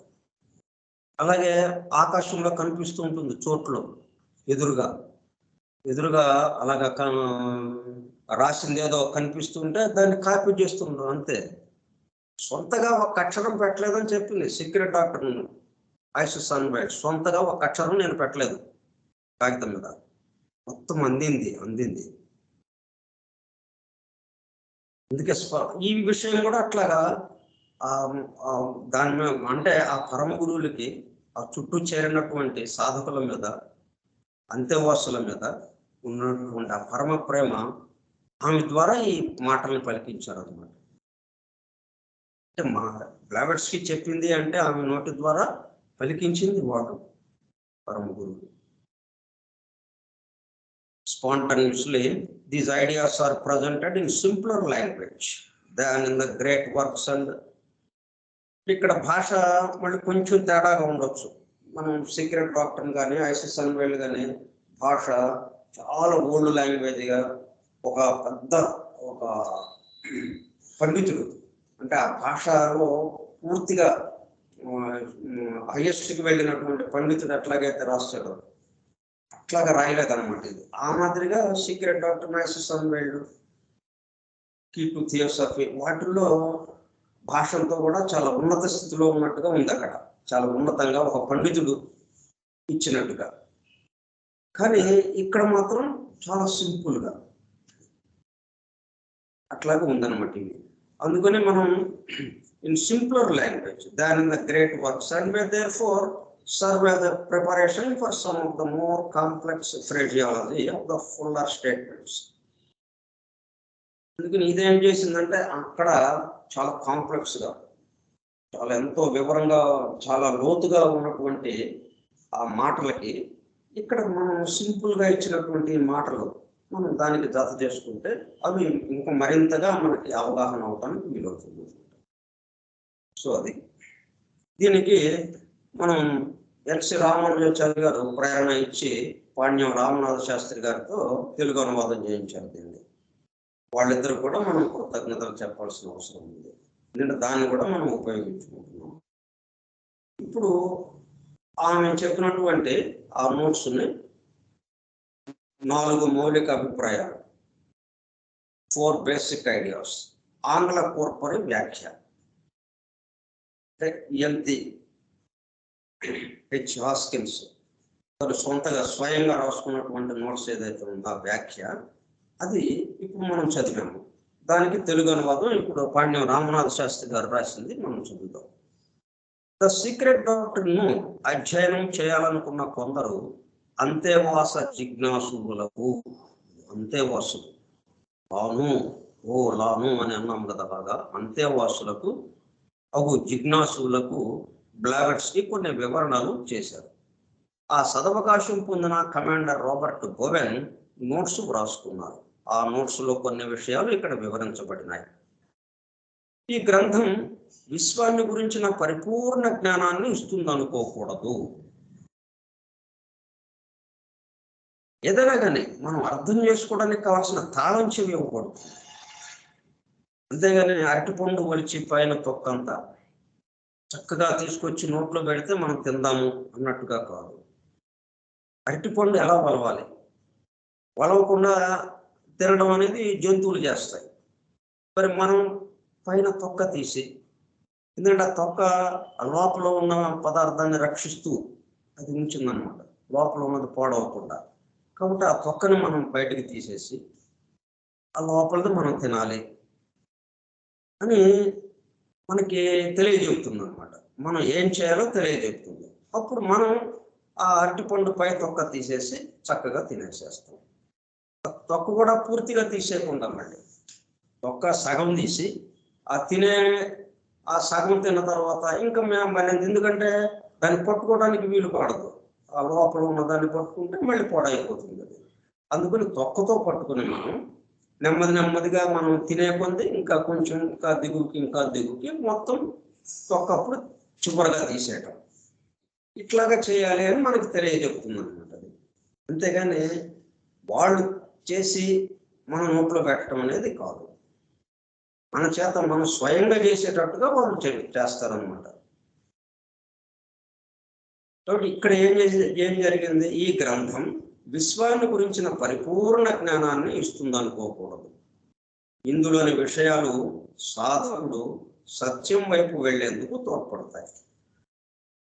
అలాగే ఆకాశంలో కనిపిస్తూ ఉంటుంది చోట్లో ఎదురుగా అలాగా రాసింది ఏదో కనిపిస్తుంటే దాన్ని కాపీ చేస్తుండ్రు అంతే. సొంతగా ఒక అక్షరం పెట్టలేదని చెప్పింది సీక్రెట్ డాక్టర్ ఐసిస్ సన్వైల్డ్. సొంతగా ఒక అక్షరం నేను పెట్టలేదు కాగితం మీద, మొత్తం అందింది. అందుకే ఈ విషయం కూడా అట్లాగా దాని మీద అంటే ఆ పరమ గురువులకి ఆ చుట్టూ చేరినటువంటి సాధకుల మీద, అంత్యవాసుల మీద ఉన్నటువంటి ఆ పరమ ప్రేమ ఆమె ద్వారా ఈ మాటలను పలికించారు అన్నమాట. అంటే మా బ్లావెట్స్కి చెప్పింది అంటే ఆమె నోటి ద్వారా పలికించింది వాడు పరమ గురువు. Spontaneously, these ideas are presented in simpler language than in the great works. And ఇక్కడ భాష మళ్ళీ కొంచెం తేడాగా ఉండొచ్చు. మనం సీక్రెట్ డాక్టర్ కానీ ఐసిస్ సన్వైల్డ్ కానీ భాష చాలా ఓల్డ్ లాంగ్వేజ్గా ఒక పండితుడు అంటే ఆ భాషలో పూర్తిగా హైయెస్ట్కి వెళ్ళినటువంటి పండితుడు ఎట్లాగైతే రాస్తాడో అట్లాగా రాయలేదన్నమాట. ఇది ఆ మాదిరిగా secret doctrine Isis unveiled, key to theosophy వాటిల్లో భాషలతో కూడా చాలా ఉన్నత స్థితిలో ఉన్నట్టుగా ఉంది. అక్కడ చాలా ఉన్నతంగా ఒక పండితుడు ఇచ్చినట్టుగా. కానీ ఇక్కడ మాత్రం చాలా సింపుల్గా అట్లాగే ఉందన్నమాట ఇది. అందుకని మనం in simpler language than in the great works and May therefore serve as a preparation for some of the more complex phraseology of the fuller statements. అందుకని ఇదేం చేసిందంటే అక్కడ చాలా కాంప్లెక్స్గా, చాలా ఎంతో వివరంగా, చాలా లోతుగా ఉన్నటువంటి ఆ మాటలకి ఇక్కడ మనం సింపుల్గా ఇచ్చినటువంటి మాటలు మనం దానికి జత చేసుకుంటే అవి ఇంకా మరింతగా మనకి అవగాహన అవడానికి వీలవుతుంది. సో అది దీనికి మనం ఎల్సి రామానుజాచార్య గారు ప్రేరణ ఇచ్చి పాణ్యం రామనాథ శాస్త్రి గారితో తెలుగు అనువాదం చేయించారు దీన్ని. వాళ్ళిద్దరు కూడా మనం కృతజ్ఞతలు చెప్పాల్సిన అవసరం ఉంది. ఎందుకంటే దాన్ని కూడా మనం ఉపయోగించుకుంటున్నాం. ఇప్పుడు ఆమె చెప్పినటువంటి ఆ నోట్స్ని 4 మౌలిక అభిప్రాయాలు, 4 బేసిక్ ఐడియాస్, ఆంగ్ల కోర్పరి వ్యాఖ్య ఎంతి హెచ్ హాస్కిన్స్ తను సొంతగా స్వయంగా రాసుకున్నటువంటి నోట్స్ ఏదైతే ఉందో ఆ వ్యాఖ్య, అది ఇప్పుడు మనం చదివాము. దానికి తెలుగు అనువాదం ఇప్పుడు పాణ్యం రామనాథ శాస్త్రి గారు రాసింది మనం చదువుతాం. ద సీక్రెట్ డాక్టర్ను అధ్యయనం చేయాలనుకున్న కొందరు అంతేవాస జిజ్ఞాసులకు, అంతేవాసులు లాను అని అన్నాం కదా, బాగా అంతేవాసులకు జిజ్ఞాసులకు బ్లావెట్స్కి కొన్ని వివరణలు చేశారు. ఆ సదవకాశం పొందిన కమాండర్ రాబర్ట్ బోవెన్ నోట్స్ వ్రాసుకున్నారు. ఆ నోట్స్లో కొన్ని విషయాలు ఇక్కడ వివరించబడినాయి. ఈ గ్రంథం విశ్వాన్ని గురించిన పరిపూర్ణ జ్ఞానాన్ని ఇస్తుందనుకోకూడదు. ఏదైనా కానీ మనం అర్థం చేసుకోవడానికి కావాల్సిన తాళం చెవి ఇవ్వకూడదు. అంతేగాని అరటిపండు వలిచి పైన తొక్కంతా చక్కగా తీసుకొచ్చి నోట్లో పెడితే మనం తిందాము అన్నట్టుగా కాదు. అరటిపండు ఎలా వలవాలి, వలవకుండా తినడం అనేది జంతువులు చేస్తాయి. మరి మనం పైన తొక్క తీసి, ఎందుకంటే ఆ తొక్క లోపల ఉన్న పదార్థాన్ని రక్షిస్తూ అది ఉంచిందన్నమాట, లోపల ఉన్నది పాడవకుండా. కాబట్టి ఆ తొక్కని మనం బయటకు తీసేసి ఆ లోపలది మనం తినాలి అని మనకి తెలియజెప్తుంది అనమాట. మనం ఏం చేయాలో తెలియజెప్తుంది. అప్పుడు మనం ఆ అరటిపండు పై తొక్క తీసేసి చక్కగా తినేసేస్తాం. తొక్క కూడా పూర్తిగా తీసేయకుండా మళ్ళీ తొక్క సగం తీసి ఆ సగం తిన్న తర్వాత ఇంకా మేము మళ్ళీ, ఎందుకంటే దాన్ని పట్టుకోవడానికి వీలు పడదు, ఆ లోపల ఉన్న దాన్ని పట్టుకుంటే మళ్ళీ పొడైపోతుంది అది. అందుకని తొక్కతో పట్టుకుని మనం నెమ్మదిగా మనం తినే కొంది ఇంకా కొంచెం ఇంకా దిగుకి మొత్తం తొక్కప్పుడు చివరగా తీసేయటం, ఇట్లాగా చేయాలి అని మనకు తెలియజెప్తుంది అనమాట అది. అంతేగాని వాళ్ళు చేసి మన నోట్లో పెట్టడం అనేది కాదు, మన చేత మనం స్వయంగా చేసేటట్టుగా వాళ్ళు చేస్తారనమాట. కాబట్టి ఇక్కడ ఏం జరిగింది, ఈ గ్రంథం విశ్వాన్ని గురించిన పరిపూర్ణ జ్ఞానాన్ని ఇస్తుంది అనుకోకూడదు. ఇందులోని విషయాలు సాధకుడు సత్యం వైపు వెళ్లేందుకు తోడ్పడతాయి.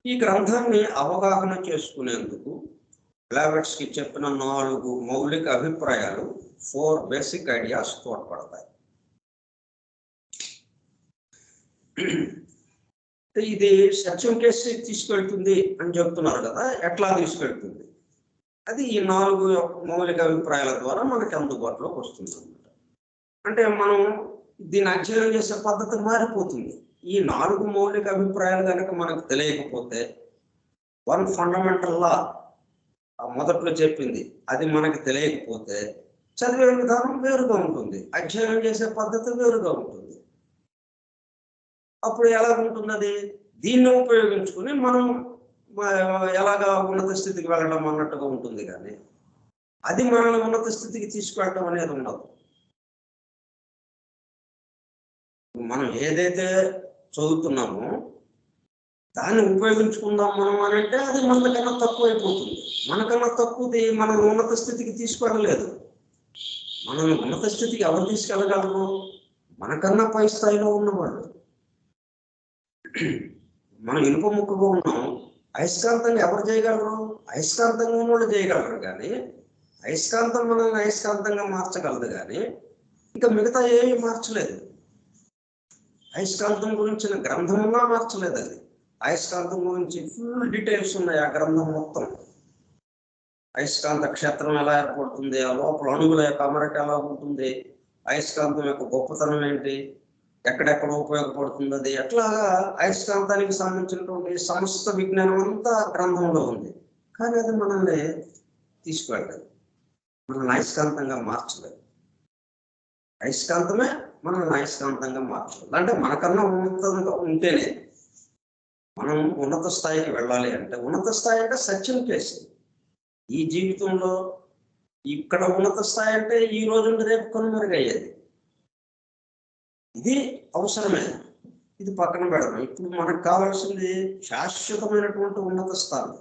ఈ గ్రంథాన్ని అవగాహన చేసుకునేందుకు బ్లావెట్స్కి చెప్పిన 4 మౌలిక అభిప్రాయాలు, 4 బేసిక్ ఐడియాస్ తోడ్పడతాయి. ఇది సత్యం కేసు తీసుకెళ్తుంది అని చెప్తున్నారు కదా, ఎట్లా తీసుకెళ్తుంది? అది ఈ 4 మౌలిక అభిప్రాయాల ద్వారా మనకి అందుబాటులోకి వస్తుంది అనమాట. అంటే మనం దీన్ని అధ్యయనం చేసే పద్ధతి మారిపోతుంది. ఈ 4 మౌలిక అభిప్రాయాలు కనుక మనకు తెలియకపోతే, 1 ఫండమెంటల్ లా మొదట్లో చెప్పింది అది మనకి తెలియకపోతే, చదివే విధానం వేరుగా ఉంటుంది, అధ్యయనం చేసే పద్ధతి వేరుగా ఉంటుంది. అప్పుడు ఎలా ఉంటున్నది, దీన్ని ఉపయోగించుకుని మనం ఎలాగా ఉన్నత స్థితికి వెళ్ళడం అన్నట్టుగా ఉంటుంది. కానీ అది మనల్ని ఉన్నత స్థితికి తీసుకువెళ్ళడం అనేది ఉండదు. మనం ఏదైతే చదువుతున్నామో దాన్ని ఉపయోగించుకుందాం మనం అని అంటే అది మనకన్నా తక్కువ అయిపోతుంది. మనకన్నా తక్కువది మనం ఉన్నత స్థితికి తీసుకువెళ్ళలేదు. మనం ఉన్నత స్థితికి ఎవరు తీసుకెళ్ళగలరు? మనకన్నా పై స్థాయిలో ఉన్నవాళ్ళు. మనం ఇనుప ముక్కగా ఉన్నాం, అయస్కాంతంగా ఎవరు చేయగలరు? అయస్కాంతంగా ఉన్నవాళ్ళు చేయగలరు. కానీ అయస్కాంతం మనల్ని అయస్కాంతంగా మార్చగలదు, కానీ ఇంకా మిగతా ఏమీ మార్చలేదు. అయస్కాంతం గురించిన గ్రంథంలా మార్చలేదు అది. అయస్కాంతం గురించి ఫుల్ డీటెయిల్స్ ఉన్నాయి ఆ గ్రంథం మొత్తం. అయస్కాంత క్షేత్రం ఎలా ఏర్పడుతుంది, ఆ లోపల అణువుల యొక్క అమరిక ఎలా ఉంటుంది, అయస్కాంతం యొక్క గొప్పతనం ఏంటి, ఎక్కడెక్కడ ఉపయోగపడుతుంది, అది ఎట్లాగా అయస్కాంతానికి సంబంధించినటువంటి సమస్త విజ్ఞానం అంతా గ్రంథంలో ఉంది. కానీ అది మనల్ని తీసుకువెళ్ళలేదు, మనల్ని అయస్కాంతంగా మార్చలేదు. అయస్కాంతమే మనల్ని అయస్కాంతంగా మార్చలేదు. అంటే మనకన్నా ఉన్నతంగా ఉంటేనే మనం ఉన్నత స్థాయికి వెళ్ళాలి. అంటే ఉన్నత స్థాయి అంటే సత్యం కేసు. ఈ జీవితంలో ఇక్కడ ఉన్నత స్థాయి అంటే ఈ రోజు రేపు కనుమరుగయ్యేది. ఇది అవసరమే, ఇది పక్కన పెడదాం. ఇప్పుడు మనకు కావాల్సింది శాశ్వతమైనటువంటి ఉన్నత స్థానం.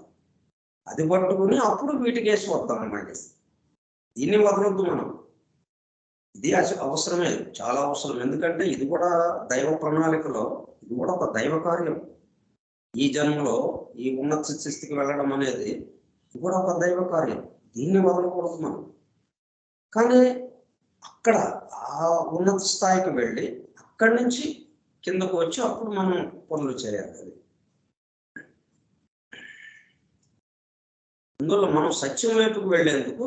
అది పట్టుకుని అప్పుడు వీటికేసి వద్దాం అన్నమాట. దీన్ని వదలొద్దు మనం. ఇది అవసరమే, చాలా అవసరం. ఎందుకంటే ఇది కూడా దైవ ప్రణాళికలో, ఇది కూడా ఒక దైవ కార్యం. ఈ జన్మలో ఈ ఉన్నత స్థితికి వెళ్ళడం అనేది ఇది కూడా ఒక దైవ కార్యం. దీన్ని వదలకూడదు మనం. కానీ అక్కడ ఆ ఉన్నత స్థాయికి వెళ్ళి అక్కడి నుంచి కిందకు వచ్చి అప్పుడు మనం పనులు చేయాలి. అది అందులో మనం సత్యం వైపుకు వెళ్ళేందుకు,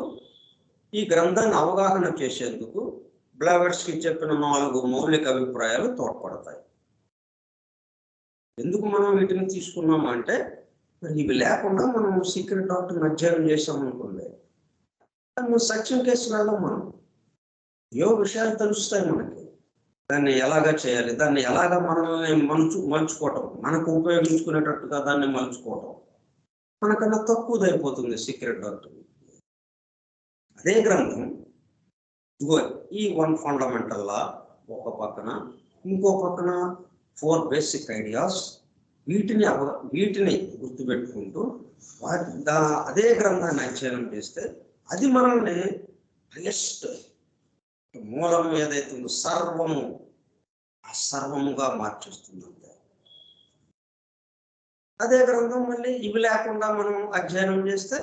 ఈ గ్రంథాన్ని అవగాహన చేసేందుకు బ్లావెట్స్కి చెప్పిన 4 మౌలిక అభిప్రాయాలు తోడ్పడతాయి. ఎందుకు మనం వీటిని తీసుకున్నాము అంటే, మరి ఇవి లేకుండా మనం సీక్రెట్ డాక్టర్ని అధ్యయనం చేసామనుకోండి, సత్యం కేసు వెళ్ళాం మనం. ఏవో విషయాలు తెలుస్తాయి మనకి, దాన్ని ఎలాగా చేయాలి, దాన్ని ఎలాగా మనల్ని మలుచుకోవటం, మనకు ఉపయోగించుకునేటట్టుగా దాన్ని మలుచుకోవటం మనకన్నా తక్కువదైపోతుంది సీక్రెట్ డాక్టర్. అదే గ్రంథం ఈ 1 ఫండమెంటల్ లా ఒక పక్కన, ఇంకో పక్కన 4 బేసిక్ ఐడియాస్, వీటిని గుర్తుపెట్టుకుంటూ అదే గ్రంథాన్ని అధ్యయనం చేస్తే అది మనల్ని హైయెస్ట్ మూలం ఏదైతే ఉందో, సర్వము సర్వముగా మార్చేస్తుంది అంతే. అదే గ్రంథం మళ్ళీ ఇవి లేకుండా మనం అధ్యయనం చేస్తే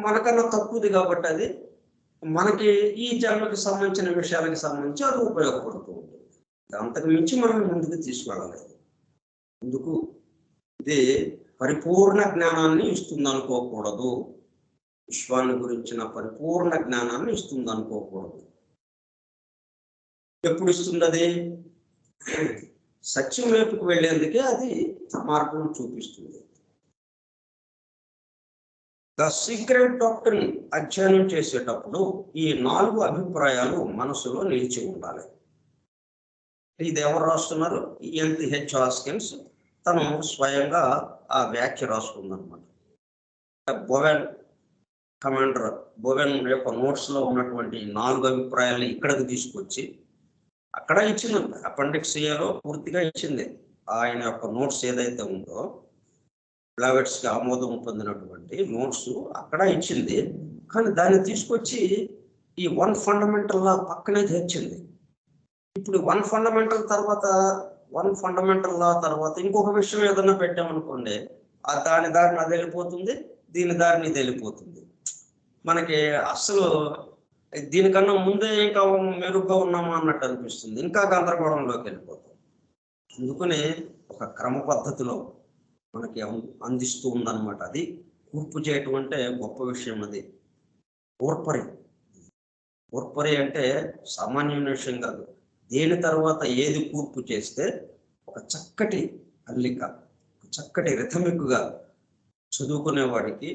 మనకన్నా తక్కువది కాబట్టి అది మనకి ఈ జన్మకి సంబంధించిన విషయాలకు సంబంధించి అది ఉపయోగపడుతూ ఉంటుంది. అంతకు మించి మనం ముందుకు తీసుకెళ్ళలేదు. ఎందుకు ఇది పరిపూర్ణ జ్ఞానాన్ని ఇస్తుంది అనుకోకూడదు. విశ్వాన్ని గురించిన పరిపూర్ణ జ్ఞానాన్ని ఇస్తుంది అనుకోకూడదు. ఎప్పుడు ఇస్తుంది అది? సత్యం వైపుకు వెళ్ళేందుకే అది మార్గం చూపిస్తుంది. ద సీక్రెట్ డాక్టర్ని అధ్యయనం చేసేటప్పుడు ఈ 4 అభిప్రాయాలు మనసులో నిలిచి ఉండాలి. ఇది ఎవరు రాస్తున్నారు? ENTH హాస్కిన్స్ తను స్వయంగా ఆ వ్యాఖ్య రాసుకుందనమాట. బోవెన్ కమాండర్ బోవెన్ యొక్క నోట్స్లో ఉన్నటువంటి 4 అభిప్రాయాలను ఇక్కడికి తీసుకొచ్చి అక్కడ ఇచ్చింది. అపెండిక్స్ ఏలో పూర్తిగా ఇచ్చింది. ఆయన యొక్క నోట్స్ ఏదైతే ఉందో బ్లావెట్స్కి ఆమోదం పొందినటువంటి నోట్స్ అక్కడ ఇచ్చింది. కానీ దాన్ని తీసుకొచ్చి ఈ 1 ఫండమెంటల్ లా పక్కనే తెచ్చింది. ఇప్పుడు 1 ఫండమెంటల్ లా తర్వాత ఇంకొక విషయం ఏదన్నా పెట్టామనుకోండి, దారిని అది వెళ్ళిపోతుంది, దీని దారిని ఇది వెళ్ళిపోతుంది. మనకి అసలు దీనికన్నా ముందే ఇంకా మెరుగ్గా ఉన్నామా అన్నట్టు అనిపిస్తుంది. ఇంకా గందరగోళంలోకి వెళ్ళిపోతాం. అందుకనే ఒక క్రమ పద్ధతిలో మనకి అందిస్తూ ఉందన్నమాట. అది కూర్పు చేయటం అంటే గొప్ప విషయం. అది ఓర్పరి అంటే సామాన్యమైన విషయం కాదు. దేని తర్వాత ఏది కూర్పు చేస్తే ఒక చక్కటి అల్లిక, చక్కటి రిథమిక్గా చదువుకునేవాడికి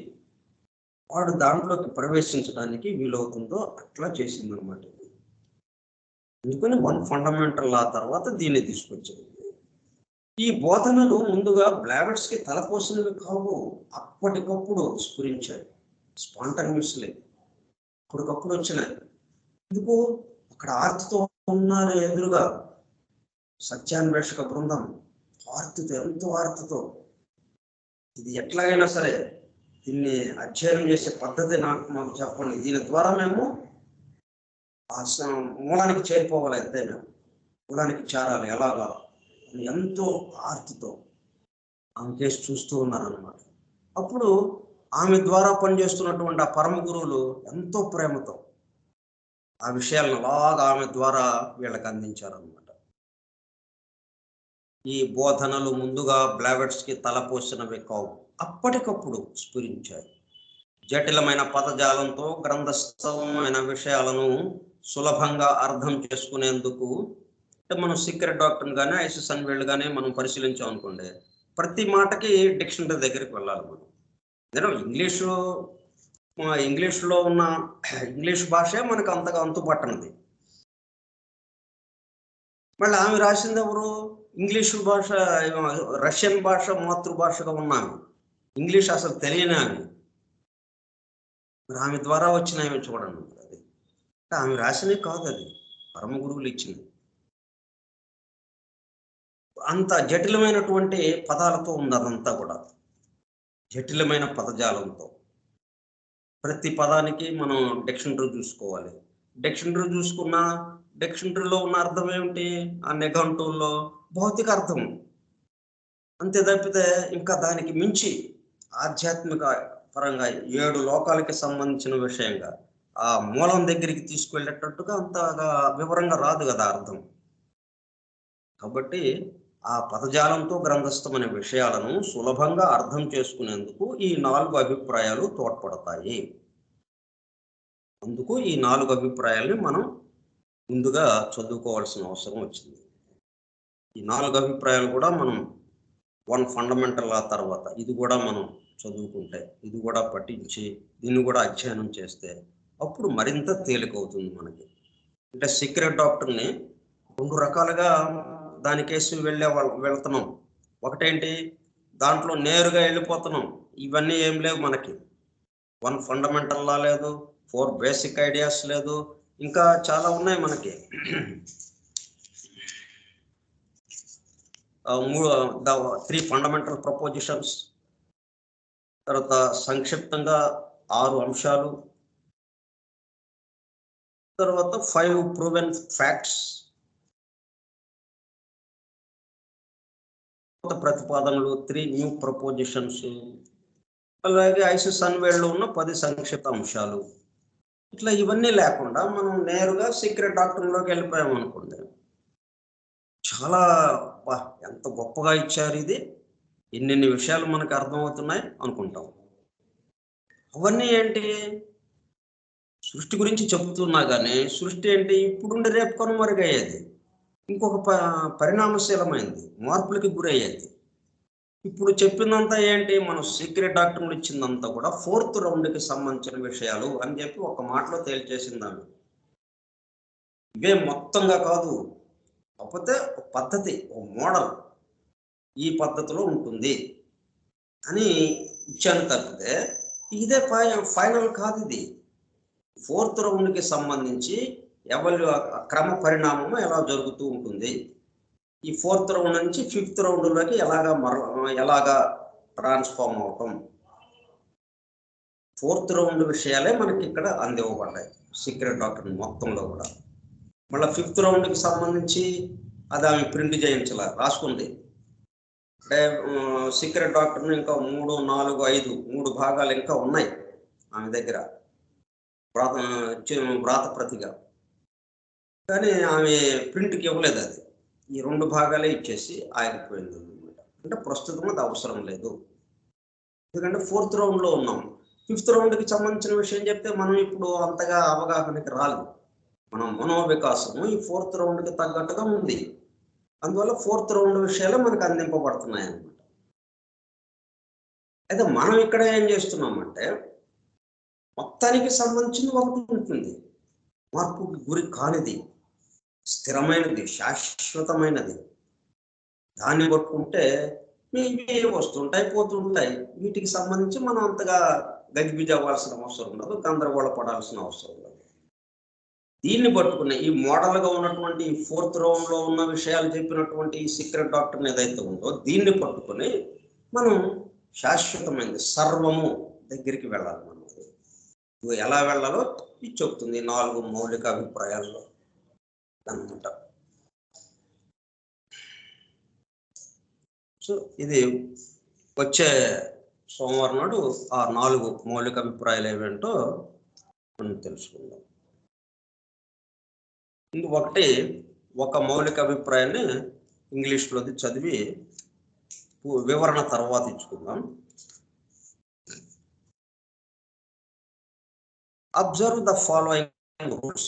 వాడు దాంట్లోకి ప్రవేశించడానికి వీలవుతుందో అట్లా చేసిందనమాట. అందుకని 1 ఫండమెంటల్ లా తర్వాత దీన్ని తీసుకొచ్చింది. ఈ బోధనలు ముందుగా బ్లావెట్స్కి తలపోసినవి కావు, అప్పటికప్పుడు స్ఫురించాయి. స్పాంటనియస్లీ అప్పటికప్పుడు వచ్చినాయి. ఎందుకు? అక్కడ ఆర్తితో ఉన్నారు ఎదురుగా సత్యాన్వేషక బృందం. ఎంతో ఆర్తితో ఇది ఎట్లాగైనా సరే దీన్ని అధ్యయనం చేసే పద్ధతి మాకు చెప్పండి, దీని ద్వారా మేము మూలానికి చేరిపోవాలి, ఎంతైనా మూలానికి చేరాలి, ఎలాగా ఎంతో ఆర్తితో ఆమె కేసు చూస్తూ ఉన్నారనమాట. అప్పుడు ఆమె ద్వారా పనిచేస్తున్నటువంటి ఆ పరమ గురువులు ఎంతో ప్రేమతో ఆ విషయాలను అలాగా ఆమె ద్వారా వీళ్ళకి అందించారనమాట. ఈ బోధనలు ముందుగా బ్లావెట్స్కి తలపోసినవి కావు, అప్పటికప్పుడు స్ఫురించాయి. జటిలమైన పదజాలంతో గ్రంథస్థమైన విషయాలను సులభంగా అర్థం చేసుకునేందుకు అంటే మనం సీక్రెట్ డాక్టర్ని కానీ ఐసిస్ వీళ్ళు కానీ మనం పరిశీలించాం అనుకోండి, ప్రతి మాటకి డిక్షనరీ దగ్గరికి వెళ్ళాలి మనం. నేను ఇంగ్లీష్లో ఉన్న ఇంగ్లీష్ భాషే మనకు అంతగా అంతుపట్టనది. మళ్ళీ ఆమె రాసింది ఎవరు? ఇంగ్లీషు భాష, రష్యన్ భాష మాతృభాషగా ఉన్నాను, ఇంగ్లీష్ అసలు తెలియని ఆమె. మరి ఆమె ద్వారా వచ్చిన ఆమె చూడండి. అది ఆమె రాసినవి కాదు, అది పరమ గురువులు ఇచ్చింది. అంత జటిలమైనటువంటి పదాలతో ఉంది అదంతా కూడా, జటిలమైన పదజాలంతో. ప్రతి పదానికి మనం డిక్షనరీ చూసుకోవాలి. డిక్షనరీ చూసుకున్నా డిక్షనరీలో ఉన్న అర్థం ఏమిటి? ఆ నిఘంటువుల్లో భౌతిక అర్థం. అంతే తప్పితే ఇంకా దానికి మించి ఆధ్యాత్మిక పరంగా 7 లోకాలకి సంబంధించిన విషయంగా ఆ మూలం దగ్గరికి తీసుకువెళ్ళేటట్టుగా అంతగా వివరంగా రాదు కదా అర్థం. కాబట్టి ఆ పదజాలంతో గ్రంథస్థమైన విషయాలను సులభంగా అర్థం చేసుకునేందుకు ఈ 4 అభిప్రాయాలు తోడ్పడతాయి. అందుకు ఈ 4 అభిప్రాయాలని మనం ముందుగా చదువుకోవాల్సిన అవసరం వచ్చింది. ఈ 4 అభిప్రాయాలు కూడా మనం 1 ఫండమెంటల్ లా తర్వాత ఇది కూడా మనం చదువుకుంటే, ఇది కూడా పఠించి దీన్ని కూడా అధ్యయనం చేస్తే అప్పుడు మరింత తేలికవుతుంది మనకి. అంటే సీక్రెట్ డాక్టర్ని 2 రకాలుగా దానికేసి వెళ్తున్నాం. ఒకటేంటి, దాంట్లో నేరుగా వెళ్ళిపోతున్నాం, ఇవన్నీ ఏం లేవు మనకి. 1 ఫండమెంటల్ లా లేదు, 4 బేసిక్ ఐడియాస్ లేదు, ఇంకా చాలా ఉన్నాయి మనకి. 3 ఫండమెంటల్ ప్రపోజిషన్స్, తర్వాత సంక్షిప్తంగా 6 అంశాలు, తర్వాత 5 ప్రూవెన్ ఫ్యాక్ట్స్, కొత్త ప్రతిపాదనలు, 3 న్యూ ప్రపోజిషన్స్, అలాగే ఐసిస్ అన్వేల్లో ఉన్న 10 సంక్షిప్త అంశాలు. ఇట్లా ఇవన్నీ లేకుండా మనం నేరుగా సీక్రెట్ డాక్టర్లోకి వెళ్ళిపోయాం అనుకోండి, చాలా ఎంత గొప్పగా ఇచ్చారు ఇది, ఇన్ని విషయాలు మనకు అర్థమవుతున్నాయి అనుకుంటాం. అవన్నీ ఏంటి, సృష్టి గురించి చెబుతున్నా కానీ సృష్టి ఏంటి, ఇప్పుడుండి రేపు కనుమరుగయ్యేది, ఇంకొక పరిణామశీలమైంది, మార్పులకి గురయ్యేది. ఇప్పుడు చెప్పిందంతా ఏంటి, మనం సీక్రెట్ డాక్టర్లు ఇచ్చిందంతా కూడా 4th రౌండ్కి సంబంధించిన విషయాలు అని చెప్పి ఒక మాటలో తేల్చేసిందాన్ని. ఇవే మొత్తంగా కాదు, కాకపోతే ఒక పద్ధతి, ఒక మోడల్, ఈ పద్ధతిలో ఉంటుంది అని ఇచ్చాను తప్పితే ఇదే ఫైనల్ కాదు. ఇది 4th రౌండ్కి సంబంధించి క్రమ పరిణామము ఎలా జరుగుతూ ఉంటుంది, ఈ 4th రౌండ్ నుంచి 5th రౌండ్లోకి ఎలాగా ట్రాన్స్ఫార్మ్ అవటం, 4th రౌండ్ విషయాలే మనకి ఇక్కడ అందివ్వబడ్డాయి సీక్రెట్ డాక్టర్ మొత్తంలో కూడా. మళ్ళీ 5th రౌండ్కి సంబంధించి అది ఆమె ప్రింట్ చేయించాల, రాసుకుంది. అంటే సీక్రెట్ డాక్టర్ని ఇంకా 3, 4, 5 3 భాగాలు ఇంకా ఉన్నాయి ఆమె దగ్గర వ్రాతప్రతిగా, కానీ ఆమె ప్రింట్కి ఇవ్వలేదు. అది ఈ 2 భాగాలే ఇచ్చేసి ఆగిపోయింది అనమాట. అంటే ప్రస్తుతం అది అవసరం లేదు, ఎందుకంటే 4th రౌండ్లో ఉన్నాం. 5th రౌండ్కి సంబంధించిన విషయం చెప్తే మనం ఇప్పుడు అంతగా అవగాహనకి రాలేదు. మన మనోవికాసము ఈ 4th రౌండ్కి తగ్గట్టుగా ఉంది, అందువల్ల 4th రౌండ్ విషయాలు మనకు అందింపబడుతున్నాయి అన్నమాట. అయితే మనం ఇక్కడ ఏం చేస్తున్నామంటే, మొత్తానికి సంబంధించింది ఒకటి ఉంటుంది, మార్పుకి గురి కానిది, స్థిరమైనది, శాశ్వతమైనది. దాన్ని పట్టుకుంటే ఇవి వస్తుంటాయి పోతుంటాయి, వీటికి సంబంధించి మనం అంతగా గజిబిజి అవ్వాల్సిన అవసరం ఉండదు, గందరగోళ పడాల్సిన అవసరం ఉండదు. దీన్ని పట్టుకునే ఈ మోడల్గా ఉన్నటువంటి ఈ 4th రౌండ్లో ఉన్న విషయాలు చెప్పినటువంటి ఈ సీక్రెట్ డాక్టర్ ఏదైతే ఉందో దీన్ని పట్టుకొని మనం శాశ్వతమైనది సర్వము దగ్గరికి వెళ్ళాలి. మనం ఎలా వెళ్ళాలో ఇది చెప్తుంది 4 మౌలిక అభిప్రాయాల్లో అన్నమాట. సో ఇది వచ్చే సోమవారం నాడు ఆ 4 మౌలిక అభిప్రాయాలు ఏవేంటో మనం తెలుసుకుందాం. ఇంకొకటి, ఒక మౌలిక అభిప్రాయాన్ని ఇంగ్లీష్లోది చదివి వివరణ తర్వాత ఇచ్చుకుందాం. Observe the following rules.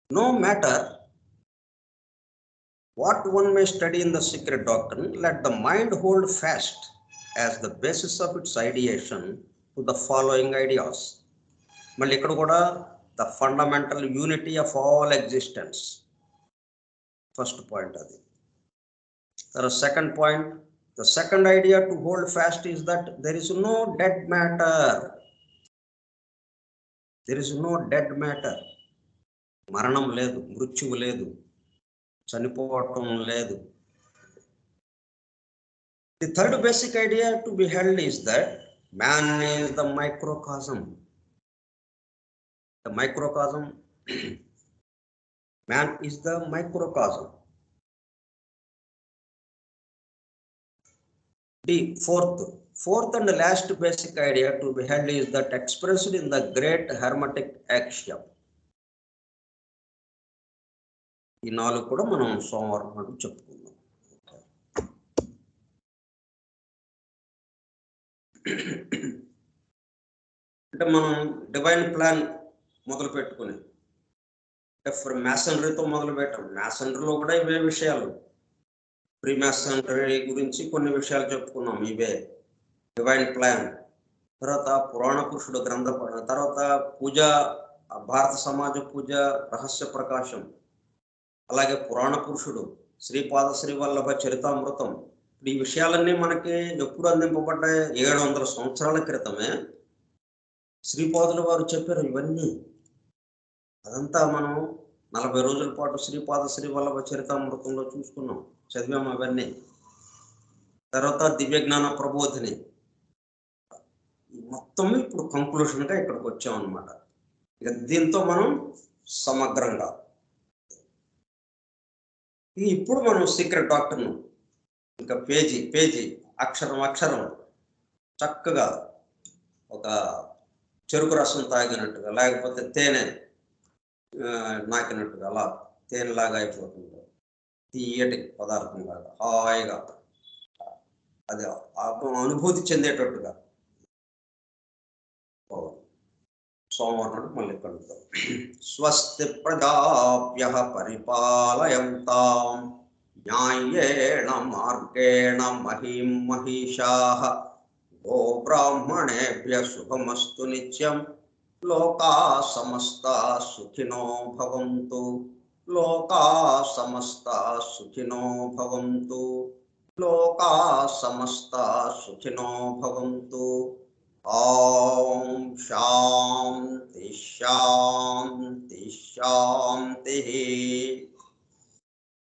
No matter what one may study in the secret doctrine, let the mind hold fast as the basis of its ideation to the following ideas. మళ్ళీ ఇక్కడ కూడా the fundamental unity of all existence, first point అది. Second point, the second idea to hold fast is that there is no dead matter. There is no dead matter. మరణం లేదు, మృత్యువు లేదు, చనిపోవటం లేదు. The third basic idea to be held is that man is the microcosm. The microcosm, man is the microcosm. The fourth and last basic idea to be held is that expressed in the great hermetic axiom. ఈ 4 కూడా మనం సోమవారం నాడు చెప్పుకుందాం. అంటే మనం divine plan మొదలు పెట్టుకుని మ్యాసనరీతో మొదలు పెట్టాం. మ్యాసనరీలో కూడా ఇవే విషయాలు, ప్రీ మ్యాసనరీ గురించి కొన్ని విషయాలు చెప్పుకున్నాం, ఇవే డివైన్ ప్లాన్. తర్వాత పురాణ పురుషుడు గ్రంథ, తర్వాత పూజ, భారత సమాజ పూజ, రహస్య ప్రకాశం, అలాగే పురాణ పురుషుడు, శ్రీపాద శ్రీవల్లభ చరితామృతం. ఈ విషయాలన్నీ మనకి ఎప్పుడు అందింపబడ్డాయి? 700 సంవత్సరాల క్రితమే శ్రీపాదుల వారు చెప్పారు ఇవన్నీ. అదంతా మనం 40 రోజుల పాటు శ్రీపాద శ్రీవల్లభ చరితామృతంలో చూసుకున్నాం, చదివాము అవన్నీ. తర్వాత దివ్యజ్ఞాన ప్రబోధిని, మొత్తం ఇప్పుడు కంక్లూషన్గా ఇక్కడికి వచ్చామన్నమాట. ఇక దీంతో మనం సమగ్రంగా ఇప్పుడు మనం సీక్రెట్ డాక్టర్ను ఇంకా పేజీ పేజీ అక్షరం అక్షరం చక్కగా ఒక చెరుకు రసం తాగినట్టుగా, లేకపోతే తేనె నాకినట్టుగా అలా తేనెలాగా అయిపోతుంది. తీయటి పదార్థం లాగా హాయిగా అది అనుభూతి చెందేటట్టుగా. సోమవారం నాడు మళ్ళీ కలుగుతాం. స్వస్తి ప్రజాభ్యః పరిపాలయంతాం న్యాయేణ మార్గేణ మహీం మహిషాః గోబ్రాహ్మణేభ్యః శుభమస్తు నిత్యం. లోకాః సమస్తాః సుఖినో భవంతు. లోకాః సమస్తాః సుఖినో భవంతు. లోకాః సమస్తాః సుఖినో భవంతు. ఓం శాంతి శాంతి శాంతి.